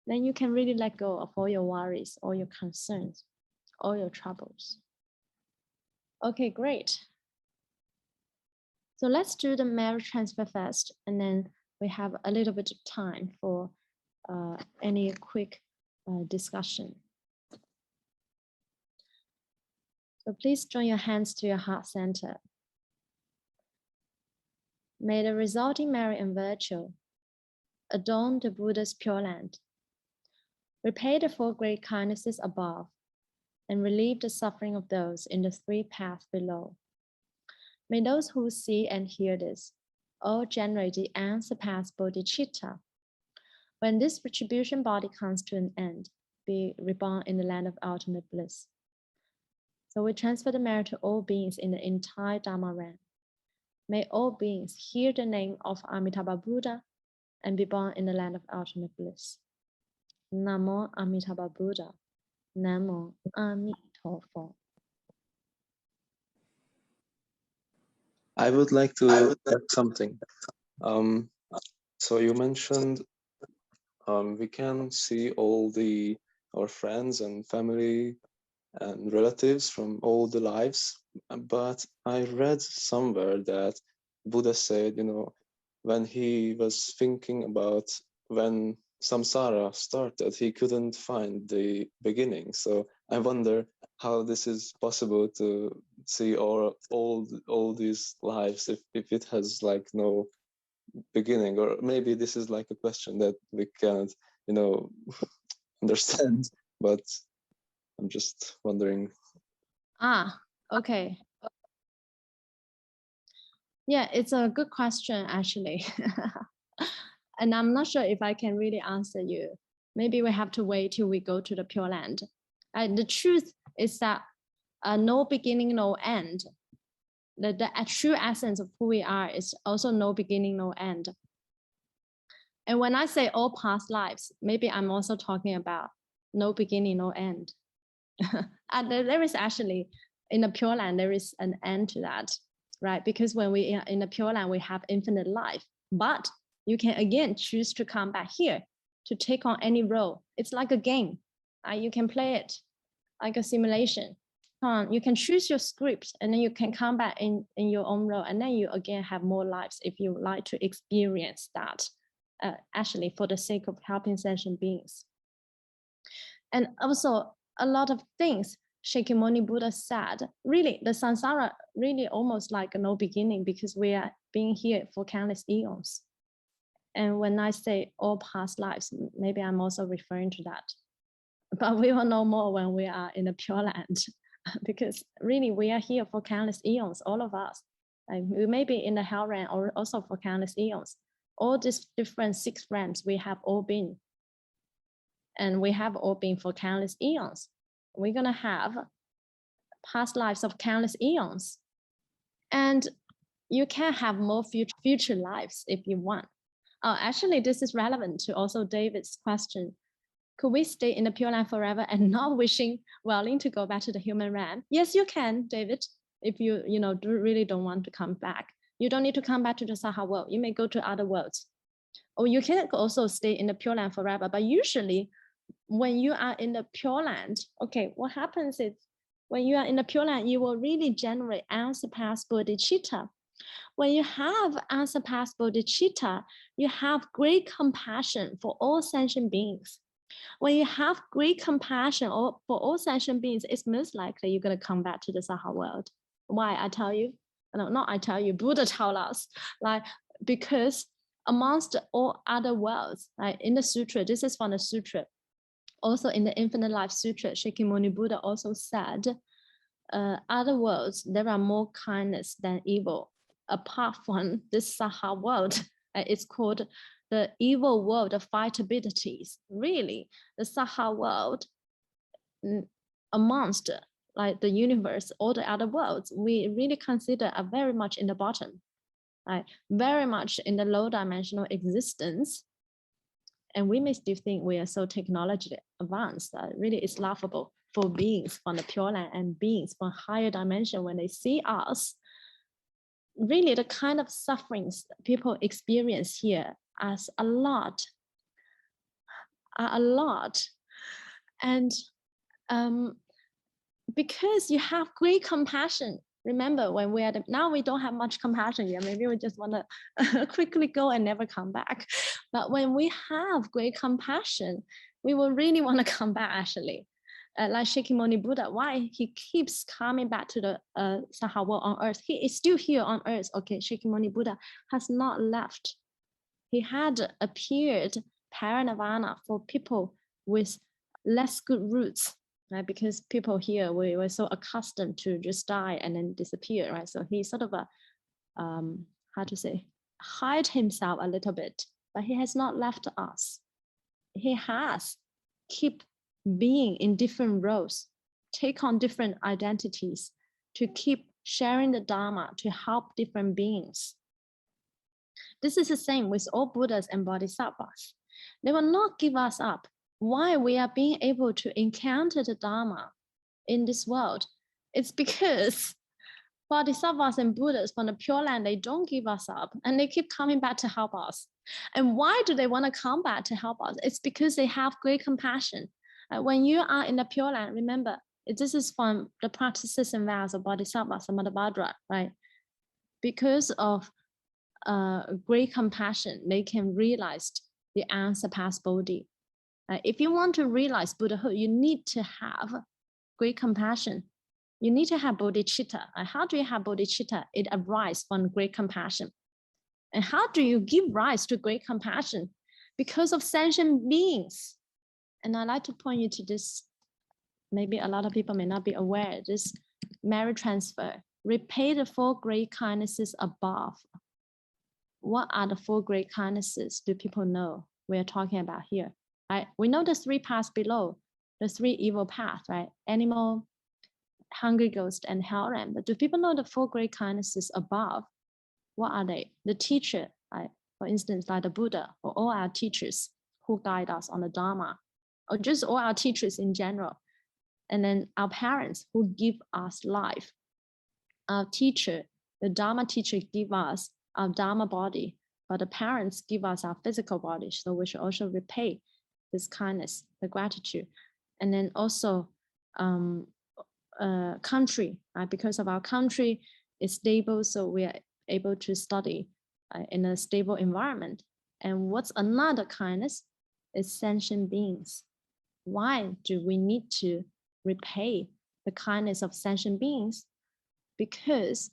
then you can really let go of all your worries, all your concerns, all your troubles. Okay, great. So let's do the marriage transfer first, and then we have a little bit of time for any quick discussion. So please join your hands to your heart center. May the resulting merit and virtue adorn the Buddha's Pure Land, repay the four great kindnesses above, and relieve the suffering of those in the three paths below. May those who see and hear this all generate the unsurpassed bodhicitta. When this retribution body comes to an end, be reborn in the land of ultimate bliss. So we transfer the merit to all beings in the entire Dharma realm. May all beings hear the name of Amitabha Buddha and be born in the land of ultimate bliss. Namo Amituofo Buddha. Namo Amituofo. I would like to add something. So you mentioned we can see all our friends and family and relatives from all the lives, but I read somewhere that Buddha said, when he was thinking about when samsara started, he couldn't find the beginning. So I wonder how this is possible to see all these lives if it has like no beginning, or maybe this is like a question that we can't, understand, but I'm just wondering. Okay. Yeah, it's a good question, actually. And I'm not sure if I can really answer you. Maybe we have to wait till we go to the Pure Land. The truth is that no beginning, no end. The true essence of who we are is also no beginning, no end. And when I say all past lives, maybe I'm also talking about no beginning, no end. And there is actually, in the Pure Land, there is an end to that, right? Because when we are in the Pure Land, we have infinite life. But you can again choose to come back here to take on any role. It's like a game. You can play it like a simulation. You can choose your script and then you can come back in your own role, and then you again have more lives if you like to experience that, actually for the sake of helping sentient beings. And also a lot of things Shakyamuni Buddha said, really the samsara really almost like no beginning, because we are being here for countless eons. And when I say all past lives, maybe I'm also referring to that. But we will know more when we are in the Pure Land, because really we are here for countless eons, all of us. We may be in the Hell realm or also for countless eons. All these different 6 realms we have all been. And we have all been for countless eons. We're going to have past lives of countless eons. And you can have more future lives if you want. Actually, this is relevant to also David's question. Could we stay in the Pure Land forever and not willing to go back to the human realm? Yes, you can, David, if you really don't want to come back. You don't need to come back to the Saha world. You may go to other worlds. Or you can also stay in the Pure Land forever. But usually when you are in the Pure Land, okay, what happens is when you are in the Pure Land, you will really generate unsurpassed bodhicitta. When you have unsurpassed bodhicitta, you have great compassion for all sentient beings. When you have great compassion for all sentient beings, it's most likely you're going to come back to the Saha world. Why? I tell you, no, not I tell you, Buddha told us, like, because amongst all other worlds, like in the sutra, this is from the sutra, also in the Infinite Life Sutra, Shakyamuni Buddha also said, other worlds, there are more kindness than evil. Apart from this Saha world, it's called the evil world of five abilities. Really, the Saha world, amongst like the universe, all the other worlds, we really consider are very much in the bottom, right? Very much in the low dimensional existence. And we may still think we are so technologically advanced that really it's laughable for beings from the Pure Land and beings from higher dimension when they see us. Really, the kind of sufferings people experience here as a lot. And because you have great compassion. Remember, when we are now we don't have much compassion yet. Maybe we just want to quickly go and never come back. But when we have great compassion, we will really want to come back. Actually, like Shakyamuni Buddha, why he keeps coming back to the Saha world on earth? He is still here on earth. Okay, Shakyamuni Buddha has not left. He had appeared paranirvana for people with less good roots. Right? Because people here, we were so accustomed to just die and then disappear, right? So he sort of, hide himself a little bit, but he has not left us. He has keep being in different roles, take on different identities to keep sharing the Dharma to help different beings. This is the same with all Buddhas and Bodhisattvas. They will not give us up. Why we are being able to encounter the Dharma in this world, it's because Bodhisattvas and Buddhas from the Pure Land, they don't give us up and they keep coming back to help us. And why do they want to come back to help us? It's because they have great compassion. When you are in the Pure Land, remember, this is from the practices and vows of Bodhisattva Samadabhadra, right? Because of great compassion, they can realize the unsurpassed Bodhi. If you want to realize Buddhahood, you need to have great compassion. You need to have bodhicitta. How do you have bodhicitta? It arises from great compassion. And how do you give rise to great compassion? Because of sentient beings. And I'd like to point you to this. Maybe a lot of people may not be aware. This merit transfer. Repay the 4 great kindnesses above. What are the 4 great kindnesses? Do people know we are talking about here? Right? We know the 3 paths below, the 3 evil paths, right? Animal, hungry ghost, and hell realm. But do people know the 4 great kindnesses above? What are they? The teacher, right? For instance, like the Buddha, or all our teachers who guide us on the Dharma, or just all our teachers in general. And then our parents who give us life. Our teacher, the Dharma teacher, give us our Dharma body, but the parents give us our physical body. So we should also repay this kindness, the gratitude. And then also country, right? Because of our country is stable, so we are able to study in a stable environment. And what's another kindness is sentient beings. Why do we need to repay the kindness of sentient beings? Because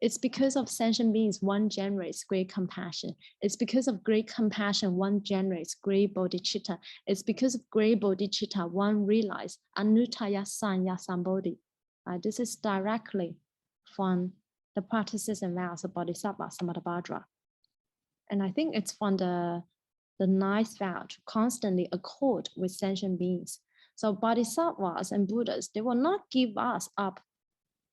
it's because of sentient beings one generates great compassion. It's because of great compassion one generates great bodhicitta. It's because of great bodhicitta one realizes anuttaya sanya sambodhi. This is directly from the practices and vows of Bodhisattva Samadabhadra. And I think it's from the 9th vow to constantly accord with sentient beings. So Bodhisattvas and Buddhas, they will not give us up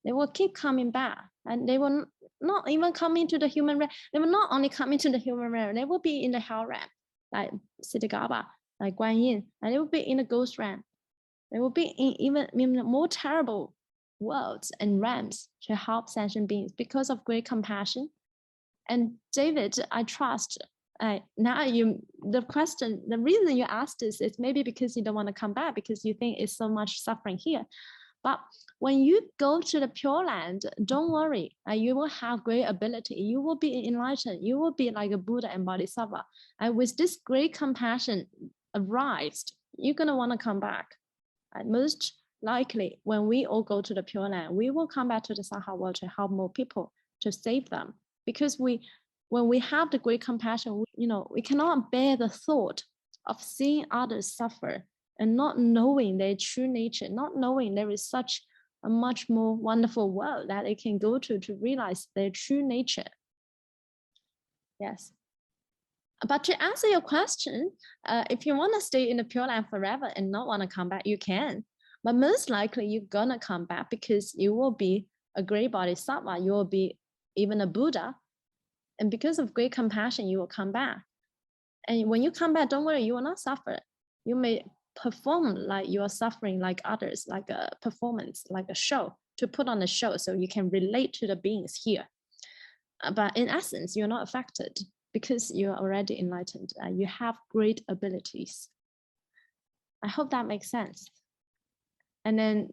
They will keep coming back, and they will not even come into the human realm. They will not only come into the human realm, they will be in the hell realm, like Siddhagarbha, like Guan Yin, and they will be in the ghost realm. They will be in even more terrible worlds and realms to help sentient beings because of great compassion. And David, I trust. Now the reason you asked this is maybe because you don't want to come back because you think it's so much suffering here. But when you go to the Pure Land, don't worry, you will have great ability. You will be enlightened. You will be like a Buddha and Bodhisattva. And with this great compassion arised, you're going to want to come back. And most likely, when we all go to the Pure Land, we will come back to the Saha world to help more people, to save them. Because when we have the great compassion, we cannot bear the thought of seeing others suffer and not knowing their true nature, not knowing there is such a much more wonderful world that they can go to realize their true nature. Yes. But to answer your question, if you want to stay in the Pure Land forever and not want to come back, you can. But most likely you're going to come back because you will be a great Bodhisattva, you will be even a Buddha. And because of great compassion, you will come back. And when you come back, don't worry, you will not suffer. You may perform like you are suffering like others, like a performance, like a show, to put on a show so you can relate to the beings here. But in essence, you're not affected because you're already enlightened. You have great abilities. I hope that makes sense. And then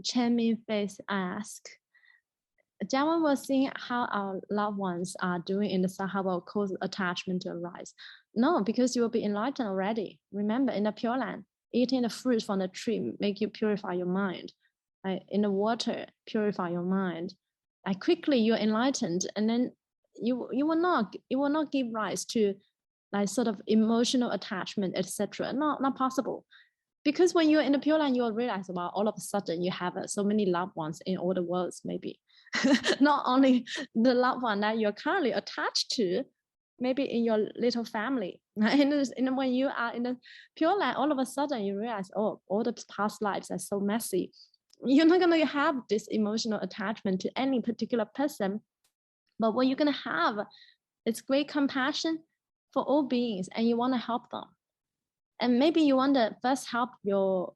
Chen Min Face asked, Jiawen was seeing how our loved ones are doing in the Saha will cause attachment to arise. No, because you will be enlightened already. Remember, in the Pure Land, eating the fruit from the tree make you purify your mind. In the water, purify your mind. Quickly you're enlightened, and then you will not give rise to like sort of emotional attachment, etc. Not possible. Because when you're in the Pure Land, you'll realize, well, all of a sudden you have so many loved ones in all the worlds, maybe. Not only the loved one that you're currently attached to, maybe in your little family. And when you are in the Pure Land, all of a sudden you realize, oh, all the past lives are so messy. You're not going to have this emotional attachment to any particular person. But what you're going to have is great compassion for all beings, and you want to help them. And maybe you want to first help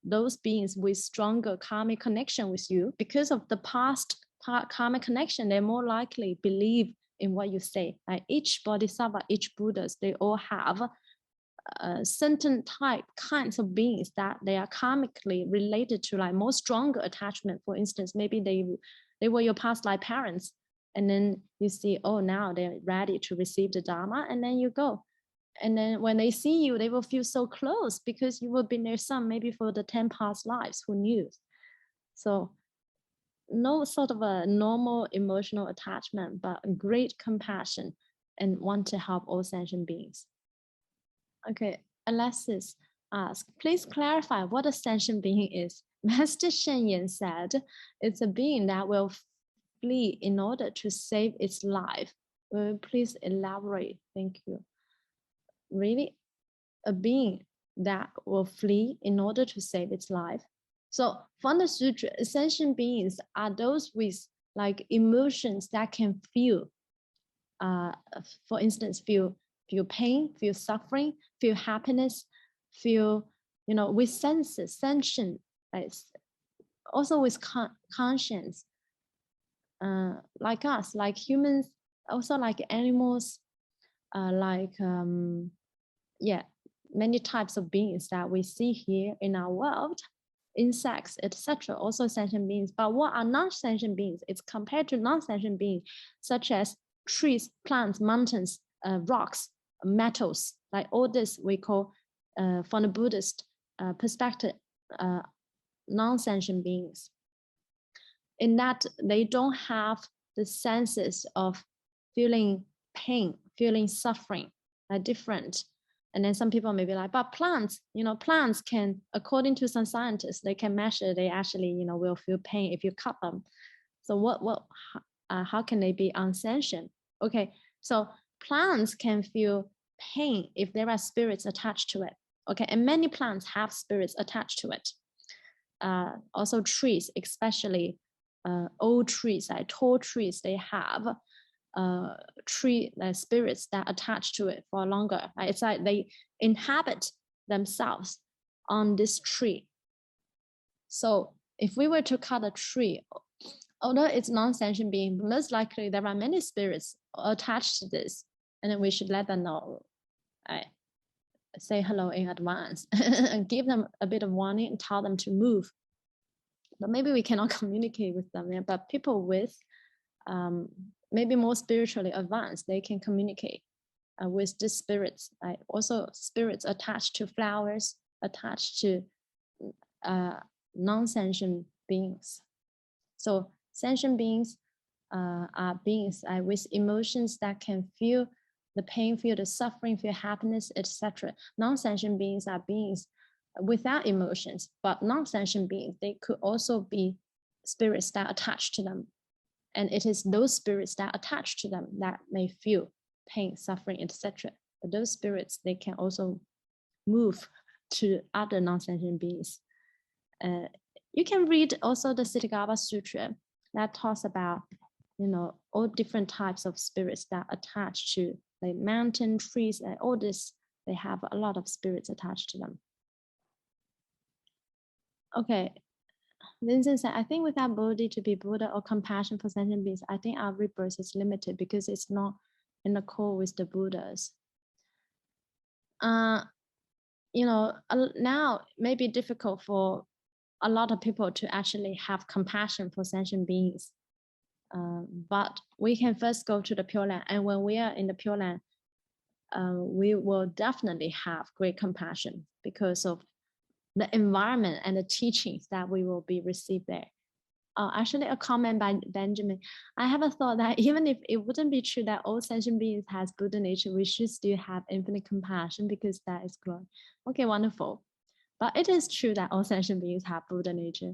those beings with stronger karmic connection with you. Because of the past karmic connection, they're more likely believe in what you say. Like each bodhisattva, each Buddhas, they all have certain kinds of beings that they are karmically related to, like more stronger attachment. For instance, maybe they were your past life parents, and then you see, oh, now they're ready to receive the Dharma, and then you go. And then when they see you, they will feel so close because you will be their son, maybe for the 10 past lives, who knew? So no sort of a normal emotional attachment, but great compassion and want to help all sentient beings. Okay, Alexis asked, please clarify what a sentient being is. Master Shenyan said, it's a being that will flee in order to save its life. Will you please elaborate? Thank you. Really? A being that will flee in order to save its life? So from the sutra, sentient beings are those with like emotions that can feel, for instance, feel pain, feel suffering, feel happiness, feel, with senses, sentient, also with conscience, like us, like humans, also like animals, many types of beings that we see here in our world, insects, etc., also sentient beings. But what are non-sentient beings? It's compared to non-sentient beings, such as trees, plants, mountains, rocks, metals, like all this we call, from the Buddhist perspective, non-sentient beings. In that they don't have the senses of feeling pain, feeling suffering, different. And then some people may be like, but plants, plants can, according to some scientists, they can measure, they actually, will feel pain if you cut them. So how can they be unsentient? Okay, so plants can feel pain if there are spirits attached to it. Okay, and many plants have spirits attached to it. Also trees, especially old trees, like tall trees, they have tree spirits that attach to it for longer. It's like they inhabit themselves on this tree. So if we were to cut a tree, although it's non-sentient being, most likely there are many spirits attached to this, and then we should let them know. Say hello in advance and give them a bit of warning and tell them to move. But maybe we cannot communicate with them. Yeah? But people with maybe more spiritually advanced, they can communicate with the spirits. Also spirits attached to flowers, attached to non-sentient beings. So sentient beings are beings with emotions that can feel the pain, feel the suffering, feel happiness, etc. Non-sentient beings are beings without emotions, but non-sentient beings, they could also be spirits that attach to them. And it is those spirits that attach to them that may feel pain, suffering, etc. But those spirits, they can also move to other non-sentient beings. You can read also the Siddhagarbha Sutra that talks about, all different types of spirits that attach to like mountain, trees, and all this. They have a lot of spirits attached to them. Okay, Vincent said, I think without ability to be Buddha or compassion for sentient beings, I think our rebirth is limited because it's not in accord with the Buddhas. Now it may be difficult for a lot of people to actually have compassion for sentient beings. But we can first go to the Pure Land. And when we are in the Pure Land, we will definitely have great compassion because of the environment and the teachings that we will be received there. Actually, a comment by Benjamin. I have a thought that even if it wouldn't be true that all sentient beings has Buddha nature, we should still have infinite compassion because that is glory. Okay, wonderful. But it is true that all sentient beings have Buddha nature.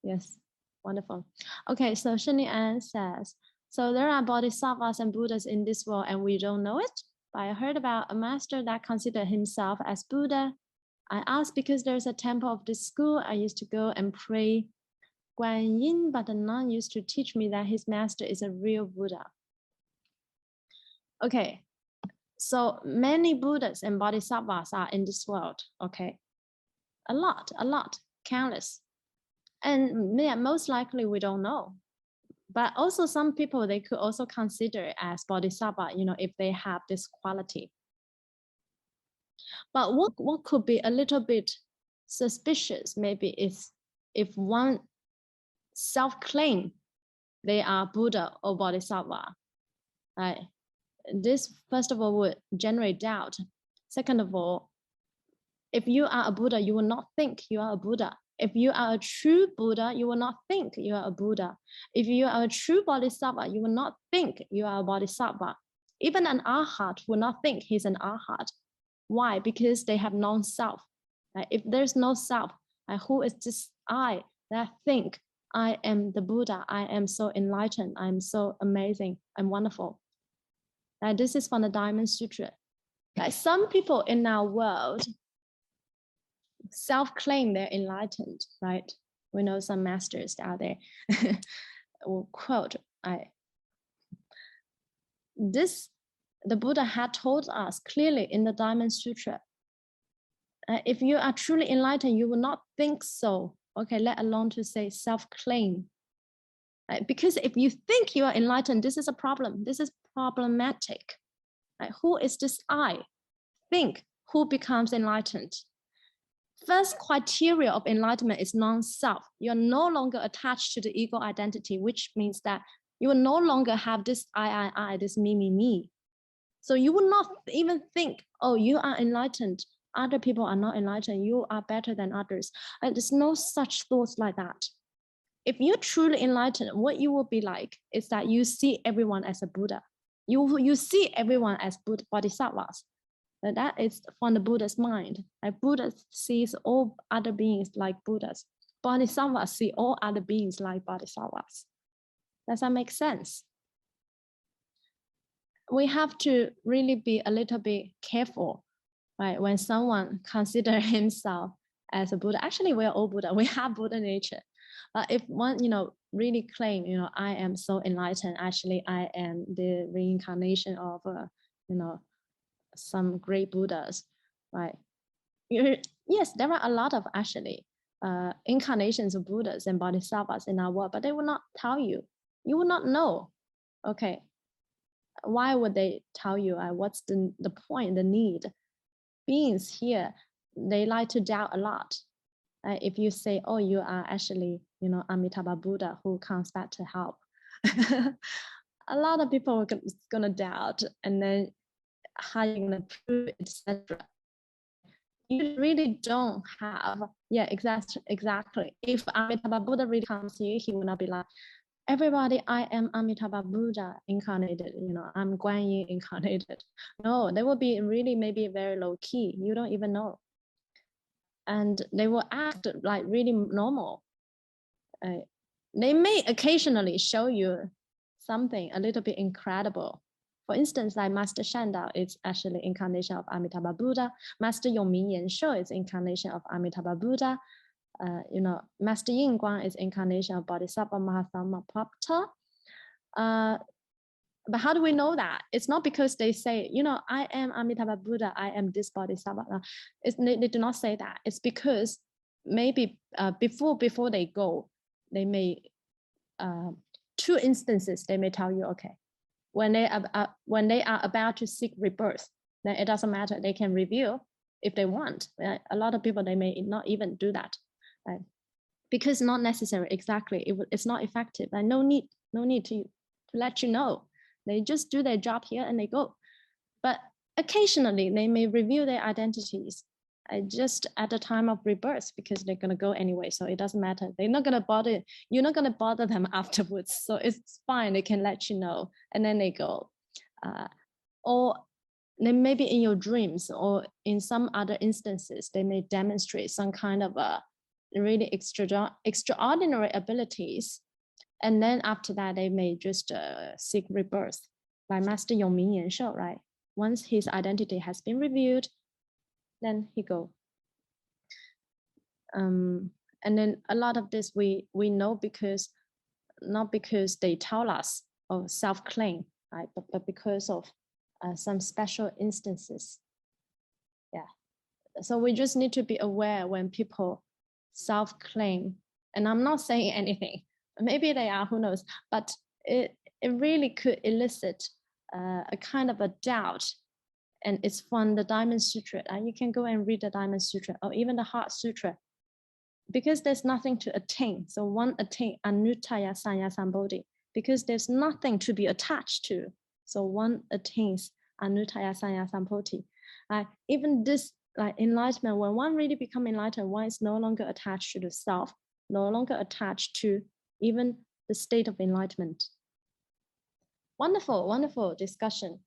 Yes, wonderful. Okay, so Shani Ann says, so there are bodhisattvas and Buddhas in this world and we don't know it? But I heard about a master that considered himself as Buddha. I asked because there's a temple of this school. I used to go and pray Guan Yin, but the nun used to teach me that his master is a real Buddha. Okay, so many Buddhas and bodhisattvas are in this world, okay? A lot, countless. And yeah, most likely we don't know. But also some people, they could also consider as bodhisattva, if they have this quality. But what could be a little bit suspicious maybe is if one self-claim they are Buddha or bodhisattva. Right? This, first of all, would generate doubt. Second of all, if you are a Buddha, you will not think you are a Buddha. If you are a true Buddha, you will not think you are a Buddha. If you are a true bodhisattva, you will not think you are a bodhisattva. Even an arhat will not think he's an arhat. Why? Because they have non-self. If there's no self, who is this I that think I am the Buddha, I am so enlightened, I'm so amazing, I'm wonderful. This is from the Diamond Sutra. Some people in our world self-claim they're enlightened, right? We know some masters out there will quote, the Buddha had told us clearly in the Diamond Sutra, if you are truly enlightened, you will not think so, okay, let alone to say self-claim. Because if you think you are enlightened, this is a problem, this is problematic. Who is this I? Think, who becomes enlightened? First criteria of enlightenment is non-self. You're no longer attached to the ego identity, which means that you will no longer have this I, this me. So you will not even think, oh, you are enlightened. Other people are not enlightened. You are better than others. There's no such thoughts like that. If you're truly enlightened, what you will be like is that you see everyone as a Buddha. You see everyone as bodhisattvas. That is from the Buddha's mind. Buddha sees all other beings like Buddhas. Bodhisattvas see all other beings like bodhisattvas. Does that make sense? We have to really be a little bit careful, right? When someone considers himself as a Buddha, actually we're all Buddha, we have Buddha nature. If one, really claim, I am so enlightened. Actually, I am the reincarnation of, some great Buddhas, right? Yes, there are a lot of actually incarnations of Buddhas and Bodhisattvas in our world, but they will not tell you. You will not know. Okay, why would they tell you? What's the point, the need? Beings here, they like to doubt a lot. If you say, oh, you are actually, Amitabha Buddha who comes back to help, a lot of people are gonna doubt, and then how you gonna prove, etc. You really don't have, yeah, exactly. If Amitabha Buddha really comes to you, he will not be like, everybody, I am Amitabha Buddha incarnated, I'm Guan Yin incarnated. No, they will be really maybe very low key. You don't even know. And they will act like really normal. They may occasionally show you something a little bit incredible. For instance, like Master Shandao is actually incarnation of Amitabha Buddha. Master Yongming Yanshou is incarnation of Amitabha Buddha. Master Yin Guan is incarnation of Bodhisattva Mahasamapapta. But how do we know that? It's not because they say, I am Amitabha Buddha, I am this Bodhisattva. They do not say that. It's because maybe before they go, they may, 2 instances, they may tell you, okay, when they are about to seek rebirth, then it doesn't matter. They can review if they want. A lot of people, they may not even do that, right? Because not necessary. Exactly, it's not effective. And no need to let you know. They just do their job here and they go. But occasionally they may reveal their identities just at the time of rebirth, because they're going to go anyway. So it doesn't matter. They're not going to bother. You're not going to bother them afterwards. So it's fine. They can let you know. And then they go. Or then maybe in your dreams or in some other instances, they may demonstrate some kind of really extraordinary abilities. And then after that, they may just seek rebirth. Like Master Yongming Yanshou, right? Once his identity has been revealed, then he go. And then a lot of this we know because, not because they tell us of self-claim, right? But because of some special instances. Yeah. So we just need to be aware when people self-claim. And I'm not saying anything. Maybe they are, who knows? But it really could elicit a kind of a doubt. And it's from the Diamond Sutra. You can go and read the Diamond Sutra or even the Heart Sutra, because there's nothing to attain. So one attain Anutaya Sanya Sambodhi, because there's nothing to be attached to. So one attains Anutaya Sanya Sambodhi. Even this enlightenment, when one really become enlightened, one is no longer attached to the self, no longer attached to even the state of enlightenment. Wonderful, wonderful discussion.